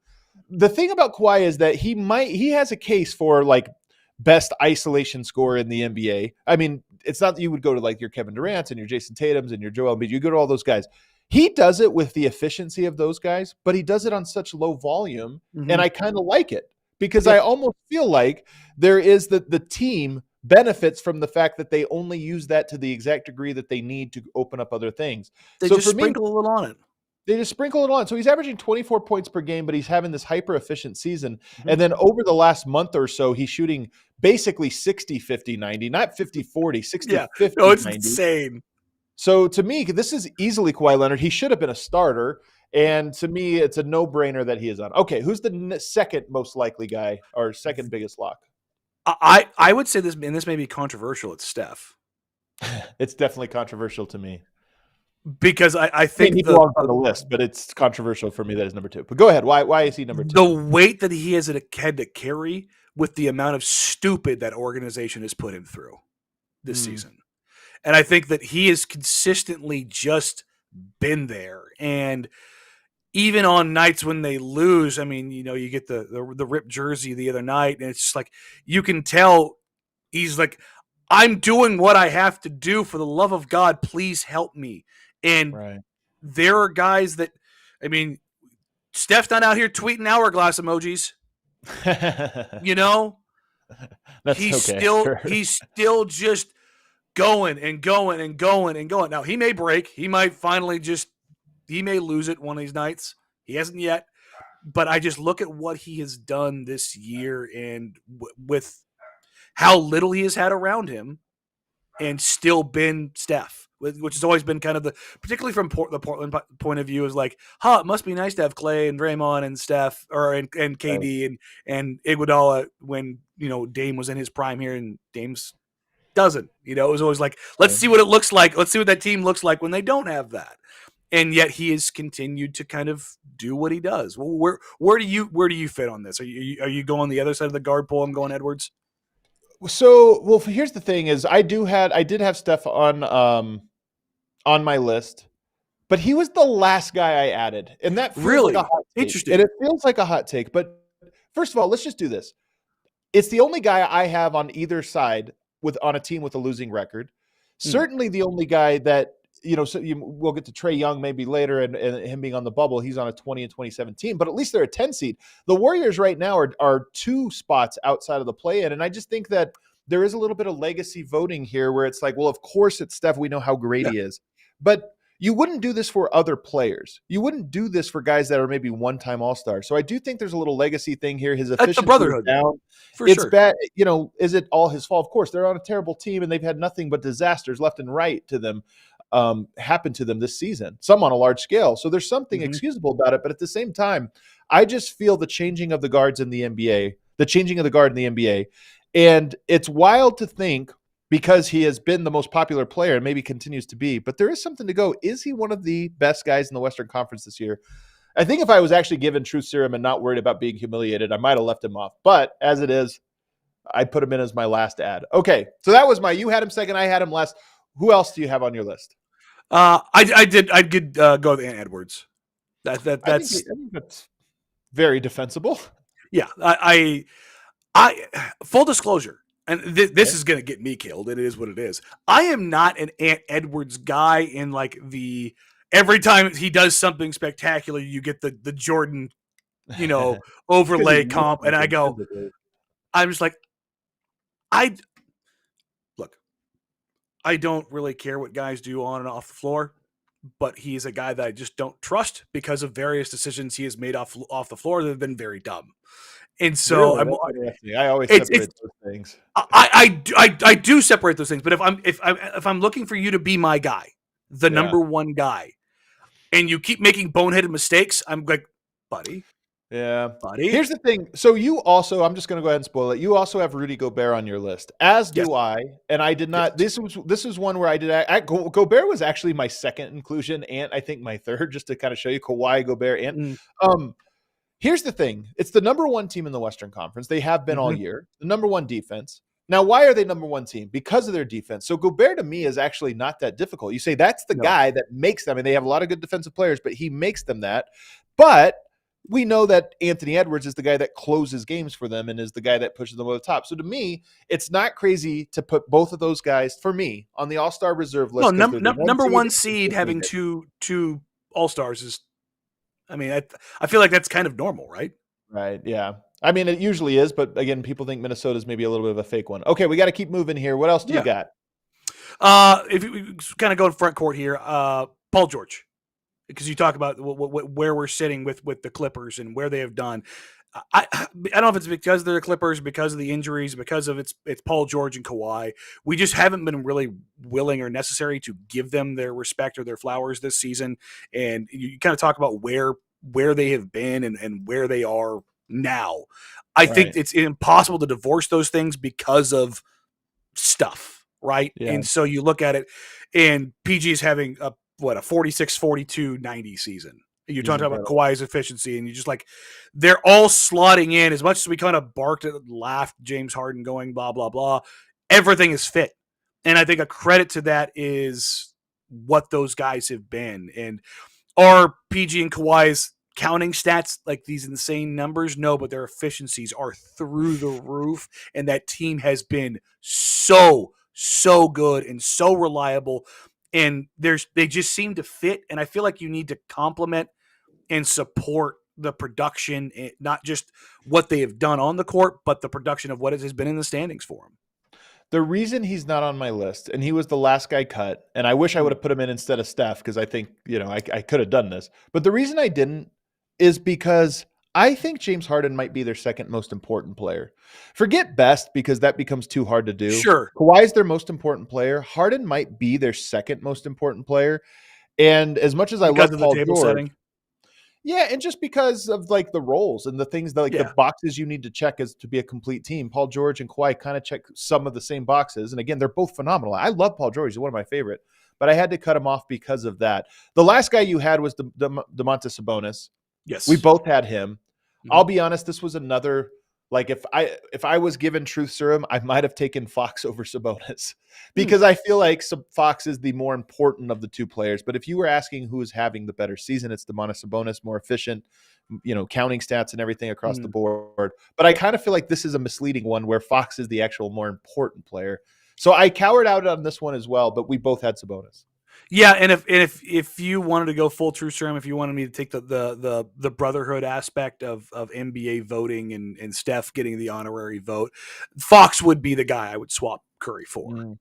The thing about Kawhi is that he has a case for like best isolation scorer in the NBA. I mean, it's not that you would go to like your Kevin Durant's and your Jason Tatum's and your Joel Embiid. You go to all those guys. He does it with the efficiency of those guys, but he does it on such low volume, and I kind of like it because I almost feel like there is the team benefits from the fact that they only use that to the exact degree that they need to open up other things. They just sprinkle a little on it. They just sprinkle it on. So he's averaging 24 points per game, but he's having this hyper efficient season. And then over the last month or so, he's shooting basically 60, 50, 90, not 50, 40, 60, 50, no, it's 90. insane. So to me, this is easily Kawhi Leonard. He should have been a starter. And to me, it's a no-brainer that he is on. Okay, who's the second most likely guy or second biggest lock? I would say this, and this may be controversial, it's Steph. It's definitely controversial to me. Because I think he belongs on the list, but it's controversial for me that is number two. But go ahead. Why is he number two? The weight that he has had to carry with the amount of stupid that organization has put him through this season. And I think that he has consistently just been there. And even on nights when they lose, I mean, you get the ripped jersey the other night, and it's just like, you can tell he's like, I'm doing what I have to do. For the love of God, please help me. And there are guys that, I mean, Steph's not out here tweeting hourglass emojis. That's he's still just going and going and going and going. Now, he may break. He might he may lose it one of these nights. He hasn't yet. But I just look at what he has done this year, and with how little he has had around him, and still been Steph, which has always been kind of particularly from the Portland point of view, is like, it must be nice to have Clay and Draymond and Steph, and KD and Iguodala when, Dame was in his prime here, and Dame's doesn't. It was always like, let's see what it looks like. Let's see what that team looks like when they don't have that. And yet he has continued to kind of do what he does. Well, where do you fit on this? Are you going the other side of the guard pole? I'm going Edwards. So, here's the thing: is I did have Steph on my list, but he was the last guy I added, and that feels really like a hot take. Interesting. And it feels like a hot take. But first of all, let's just do this. It's the only guy I have on either side on a team with a losing record. Certainly, the only guy that we'll get to Trae Young maybe later, and him being on the bubble. He's on a 20 and 27 team, but at least they're a 10 seed. The Warriors right now are 2 spots outside of the play-in, and I just think that there is a little bit of legacy voting here where it's like, well, of course it's Steph. We know how great he is. But you wouldn't do this for other players. You wouldn't do this for guys that are maybe one-time All-Stars. So I do think there's a little legacy thing here. His efficiency is brotherhood down. It's sure. Bad. Is it all his fault? Of course, they're on a terrible team, and they've had nothing but disasters left and right to them. Happened to them this season, some on a large scale. So there's something excusable about it. But at the same time, I just feel the changing of the guard in the NBA, and it's wild to think because he has been the most popular player and maybe continues to be. But there is something to go. Is he one of the best guys in the Western Conference this year? I think if I was actually given truth serum and not worried about being humiliated, I might have left him off. But as it is, I put him in as my last ad. Okay, so that was you had him second, I had him last. Who else do you have on your list? I did go with Ant Edwards. I think that's very defensible. Yeah, I full disclosure, and this is going to get me killed, and it is what it is. I am not an Ant Edwards guy in like the every time he does something spectacular, you get the Jordan, overlay comp, and I go, I'm just like, I don't really care what guys do on and off the floor, but he's a guy that I just don't trust because of various decisions he has made off the floor that have been very dumb. And so really? I always separate those things. I do separate those things. But if I'm looking for you to be my guy, the number one guy, and you keep making boneheaded mistakes, I'm like, buddy. Yeah. Buddy. Here's the thing. So you also, I'm just going to go ahead and spoil it. You also have Rudy Gobert on your list, as do I. And I did not. Yes. This was one where I did. Gobert was actually my second inclusion, and I think my third, just to kind of show you Kawhi, Gobert, and here's the thing. It's the number one team in the Western Conference. They have been all year. The number one defense. Now, why are they number one team? Because of their defense. So Gobert to me is actually not that difficult. You say that's the guy that makes them, and they have a lot of good defensive players, but he makes them that. But we know that Anthony Edwards is the guy that closes games for them and is the guy that pushes them over the top. So to me, it's not crazy to put both of those guys, for me, on the All-Star reserve list. No, number one seed having two All-Stars is, I mean, I feel like that's kind of normal, right? Right, yeah. I mean, it usually is, but again, people think Minnesota's maybe a little bit of a fake one. Okay, we got to keep moving here. What else do you got? If we kind of go in front court here, Paul George. Because you talk about where we're sitting with the Clippers and where they have done. I don't know if it's because they're the Clippers, because of the injuries, because of it's Paul George and Kawhi. We just haven't been really willing or necessary to give them their respect or their flowers this season. And you kind of talk about where they have been and where they are now. I think it's impossible to divorce those things because of stuff, right? Yeah. And so you look at it, and PG is having a 46-42-90 season. You're talking about Kawhi's efficiency, and you just like, they're all slotting in. As much as we kind of barked and laughed, James Harden going blah, blah, blah, everything is fit. And I think a credit to that is what those guys have been. And are PG and Kawhi's counting stats like these insane numbers? No, but their efficiencies are through the roof. And that team has been so good and so reliable. And they just seem to fit. And I feel like you need to compliment and support the production, not just what they have done on the court, but the production of what it has been in the standings for them. The reason he's not on my list, and he was the last guy cut, and I wish I would have put him in instead of Steph, because I think, I could have done this. But the reason I didn't is because I think James Harden might be their second most important player. Forget best, because that becomes too hard to do. Sure. Kawhi's their most important player. Harden might be their second most important player. And as much as I love Paul George, setting. Yeah, and just because of like the roles and the things that the boxes you need to check as to be a complete team, Paul George and Kawhi kind of check some of the same boxes. And again, they're both phenomenal. I love Paul George. He's one of my favorite, but I had to cut him off because of that. The last guy you had was Domantas Sabonis. Yes. We both had him. Mm-hmm. I'll be honest, this was another, like if I was given truth serum, I might have taken Fox over Sabonis, because I feel like Fox is the more important of the two players. But if you were asking who is having the better season, it's Domantas Sabonis, more efficient, counting stats and everything across the board. But I kind of feel like this is a misleading one where Fox is the actual more important player. So I cowered out on this one as well, but we both had Sabonis. Yeah, and if you wanted to go full truth serum, if you wanted me to take the brotherhood aspect of NBA voting and Steph getting the honorary vote, Fox would be the guy I would swap Curry for.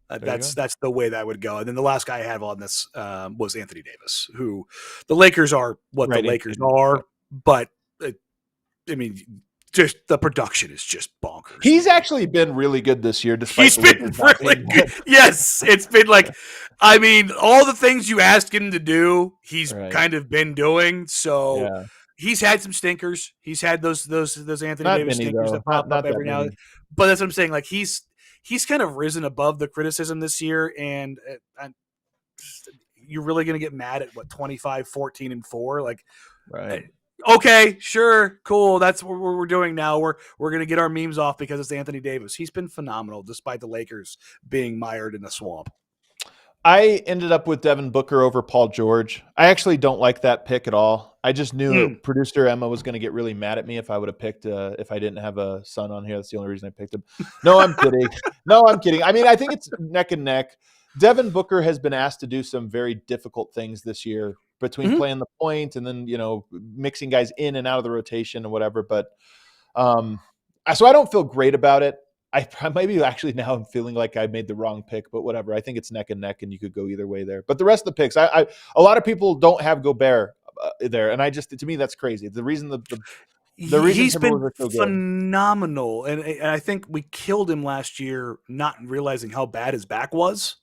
That's the way that would go. And then the last guy I have on this was Anthony Davis, who the Lakers are what the Lakers are, but just the production is just bonkers. He's actually been really good this year, despite he's been really good. Yes, it's been like, all the things you asked him to do, he's kind of been doing. So he's had some stinkers. He's had those Anthony Davis stinkers that pop up every now and then. But that's what I'm saying. Like he's he's kind of risen above the criticism this year, and you're really going to get mad at 25, 14, and 4? Like, Right. Okay, sure, cool. That's what we're doing now. We're going to get our memes off because it's Anthony Davis. He's been phenomenal despite the Lakers being mired in the swamp. I ended up with Devin Booker over Paul George. I actually don't like that pick at all. I just knew producer Emma was going to get really mad at me if I would have picked if I didn't have a son on here. That's the only reason I picked him. No, I'm kidding. I'm kidding. I mean, I think it's neck and neck. Devin Booker has been asked to do some very difficult things this year between playing the point and then, mixing guys in and out of the rotation and whatever. But so I don't feel great about it. I maybe actually now I'm feeling like I made the wrong pick, but whatever. I think it's neck and neck, and you could go either way there. But the rest of the picks, a lot of people don't have Gobert there, and to me that's crazy. The reason the reason he's been so phenomenal, and I think we killed him last year, not realizing how bad his back was.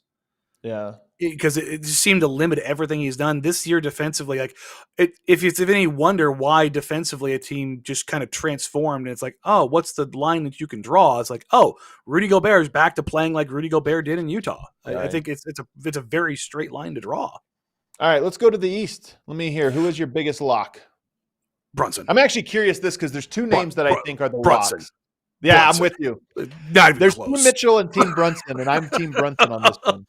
Yeah. Because it just seemed to limit everything he's done this year defensively. Like, if it's any wonder why defensively a team just kind of transformed, and it's like, oh, what's the line that you can draw? It's like, oh, Rudy Gobert is back to playing like Rudy Gobert did in Utah. Right. I think it's a very straight line to draw. All right, let's go to the East. Let me hear, who is your biggest lock? Brunson. I'm actually curious because there's two names that I think are the Brunson. locks. Yeah, Brunson. I'm with you. There's Team Mitchell and Team Brunson, and I'm Team Brunson on this one.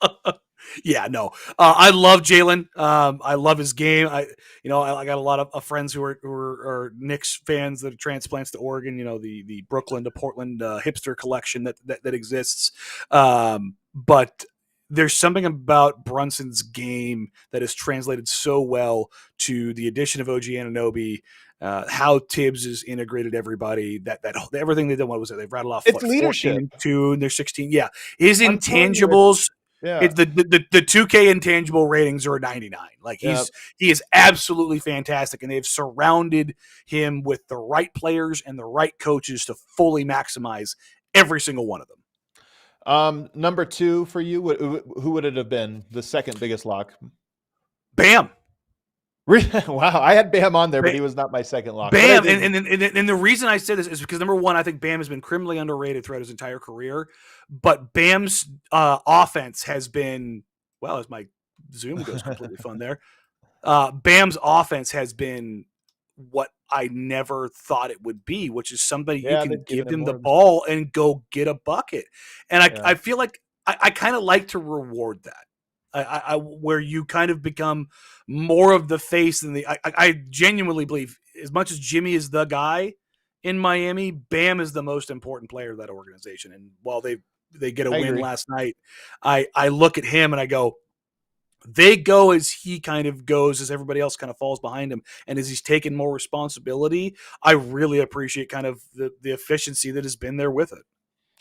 Yeah, no. I love Jalen. I love his game. I got a lot of friends who are Knicks fans that are transplants to Oregon. The Brooklyn to Portland hipster collection that exists. But there's something about Brunson's game that is translated so well to the addition of OG Anunoby. How Tibbs has integrated everybody. That everything they did. What was it? They've rattled off. It's leadership. 14-2, and they're 16. Yeah, his intangibles. Yeah. The 2K intangible ratings are a 99. Like he is absolutely fantastic, and they've surrounded him with the right players and the right coaches to fully maximize every single one of them. Number 2 for you, who would it have been? The second biggest lock? Bam. Wow, I had Bam on there, but he was not my second lock. Bam, and the reason I say this is because, number one, I think Bam has been criminally underrated throughout his entire career, but Bam's offense has been, well, as my Zoom goes completely fun there, Bam's offense has been what I never thought it would be, which is somebody you can give him the ball and go get a bucket. And I feel like I kind of like to reward that. Where you kind of become more of the face than I genuinely believe, as much as Jimmy is the guy in Miami, Bam is the most important player of that organization. And while they get a win last night, I look at him and I go, they go as he kind of goes, as everybody else kind of falls behind him. And as he's taken more responsibility, I really appreciate kind of the efficiency that has been there with it.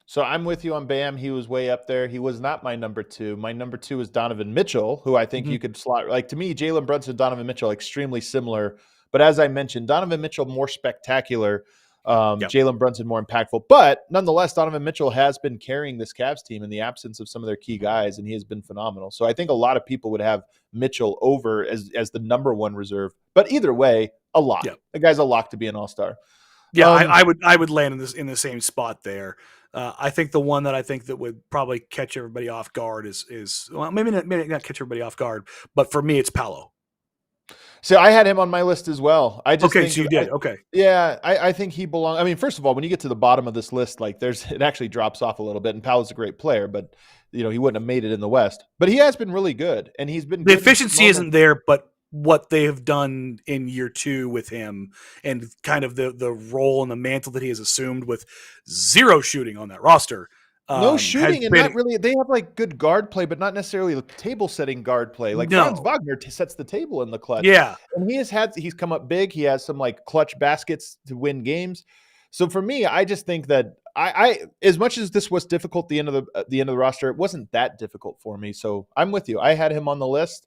So I'm with you on Bam. He was way up there. He was not my number 2. My number 2 is Donovan Mitchell, who I think you could slot. Like, to me, Jalen Brunson, Donovan Mitchell, extremely similar. But as I mentioned, Donovan Mitchell more spectacular. Jalen Brunson more impactful. But nonetheless, Donovan Mitchell has been carrying this Cavs team in the absence of some of their key guys, and he has been phenomenal. So I think a lot of people would have Mitchell over as the number 1 reserve. But either way, a lock. Yeah. The guy's a lock to be an all-star. Yeah, I would land in the same spot there. I think the one that I think that would probably catch everybody off guard is well, maybe not catch everybody off guard, but for me, it's Paolo. So I had him on my list as well. I just think so you did. Okay. Yeah, I think he belongs. I mean, first of all, when you get to the bottom of this list, like it actually drops off a little bit. And Paolo's a great player, but he wouldn't have made it in the West. But he has been really good, and he's been. The efficiency isn't there, but what they have done in year 2 with him and kind of the role and the mantle that he has assumed with 0 shooting on that roster. No shooting, and not really. They have like good guard play, but not necessarily table setting guard play. Like Franz Wagner sets the table in the clutch. Yeah, and he's come up big. He has some like clutch baskets to win games. So for me, I just think that I as much as this was difficult the end of the roster, it wasn't that difficult for me. So I'm with you. I had him on the list.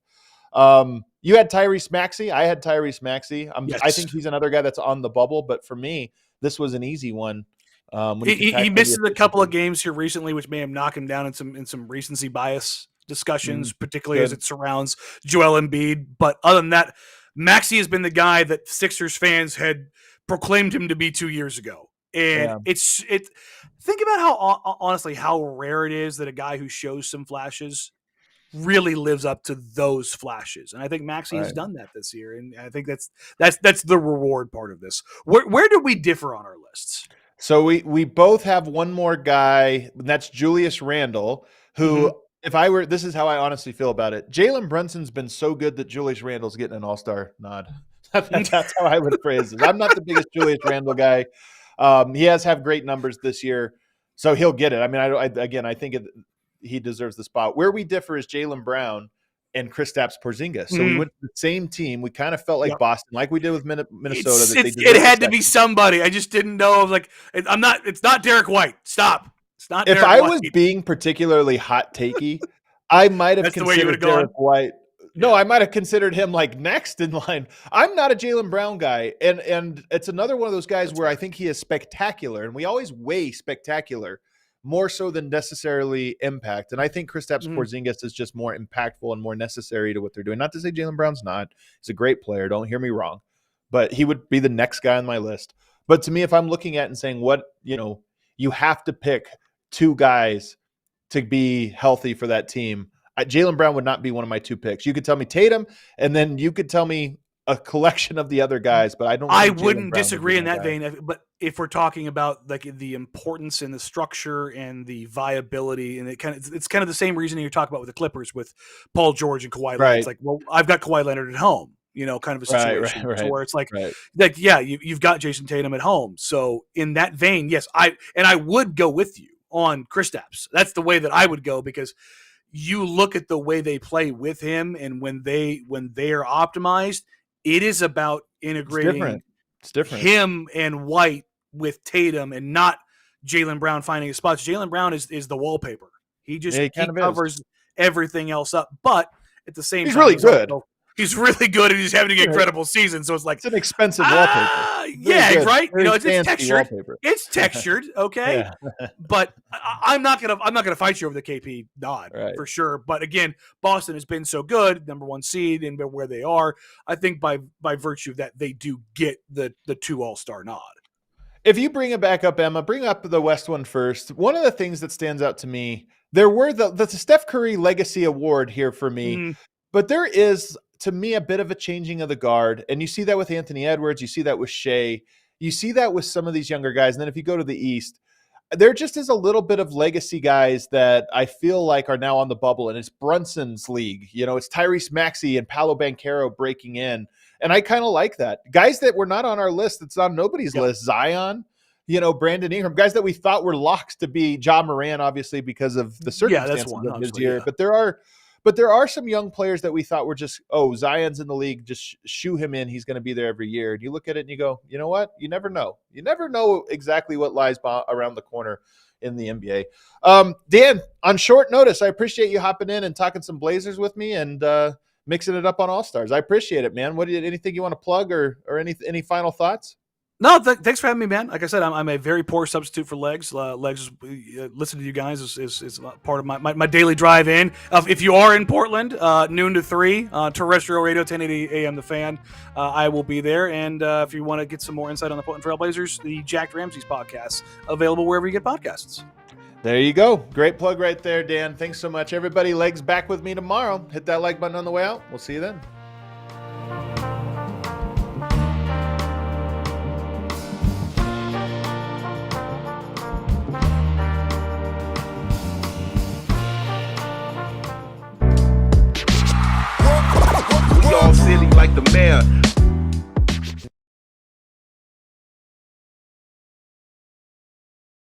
You had Tyrese Maxey. I had Tyrese Maxey. Yes. I think he's another guy that's on the bubble, but for me, this was an easy one. He misses a couple of games here recently, which may have knocked him down in some recency bias discussions, particularly as it surrounds Joel Embiid. But other than that, Maxey has been the guy that Sixers fans had proclaimed him to be 2 years ago. And Think about how honestly how rare it is that a guy who shows some flashes really lives up to those flashes, and I think Maxey has done that this year, and I think that's the reward part of this. Where do we differ on our lists? So we both have one more guy, and that's Julius Randle, who, if I were, this is how I honestly feel about it. Jalen Brunson's been so good that Julius Randle's getting an all-star nod. That's how I would phrase it. I'm not the biggest Julius Randle guy. He has have great numbers this year, so he'll get it. I mean, I think he deserves the spot. Where we differ is Jaylen Brown and Kristaps Porzingis. So we went to the same team. We kind of felt like Boston, like we did with Minnesota. It had to be somebody. I just didn't know. Like, it's not Derek White. Stop. It's not. If I was being particularly hot takey, I might have considered Derek White. No, I might have considered him like next in line. I'm not a Jaylen Brown guy, and it's another one of those guys where I think he is spectacular, and we always weigh spectacular more so than necessarily impact. And I think Kristaps Porzingis is just more impactful and more necessary to what they're doing. Not to say Jaylen Brown's not. He's a great player. Don't hear me wrong. But he would be the next guy on my list. But to me, if I'm looking at and saying you have to pick two guys to be healthy for that team, Jaylen Brown would not be one of my two picks. You could tell me Tatum, and then you could tell me a collection of the other guys, but I wouldn't disagree in that vein. But if we're talking about like the importance and the structure and the viability, and it's kind of the same reasoning you're talking about with the Clippers with Paul George and Kawhi Leonard. It's like, well, I've got Kawhi Leonard at home, kind of a situation where it's like, you've got Jason Tatum at home. So in that vein, yes, I would go with you on Kristaps. That's the way that I would go, because you look at the way they play with him, and when they are optimized, it is about integrating it's different. Him and White with Tatum, and not Jaylen Brown finding his spots. Jaylen Brown is the wallpaper. He covers everything else up. But at the same time, really good. He's really good, and he's having an incredible season. So it's like, it's an expensive wallpaper. Yeah, right. Very It's textured. Wallpaper. It's textured, okay. But I'm not gonna fight you over the KP nod for sure. But again, Boston has been so good, number one seed, and where they are. I think by virtue of that, they do get the 2 All-Star nod. If you bring it back up, Emma, bring up the West one first. One of the things that stands out to me, there were the Steph Curry Legacy Award here for me, but there is, to me, a bit of a changing of the guard. And you see that with Anthony Edwards. You see that with Shai. You see that with some of these younger guys. And then if you go to the East, there just is a little bit of legacy guys that I feel like are now on the bubble. And it's Brunson's league. It's Tyrese Maxey and Paolo Banchero breaking in. And I kind of like that. Guys that were not on our list, that's on nobody's list. Zion, Brandon Ingram, guys that we thought were locks to be Ja Morant, obviously, because of the circumstances of his year. But there are some young players that we thought were just, Zion's in the league, just shoo him in. He's going to be there every year. And you look at it and you go, you know what? You never know. You never know exactly what lies around the corner in the NBA. Dan, on short notice, I appreciate you hopping in and talking some Blazers with me and mixing it up on All-Stars. I appreciate it, man. Anything you want to plug or any final thoughts? No, thanks for having me, man. Like I said, I'm a very poor substitute for Legs. Legs, listening to you guys is part of my daily drive in. If you are in Portland, noon to 3, terrestrial radio, 1080 AM The Fan, I will be there. And if you want to get some more insight on the Portland Trail Blazers, the Jack Ramsey's podcast, available wherever you get podcasts. There you go. Great plug right there, Dan. Thanks so much. Everybody, Legs back with me tomorrow. Hit that like button on the way out. We'll see you then. All silly like the mayor.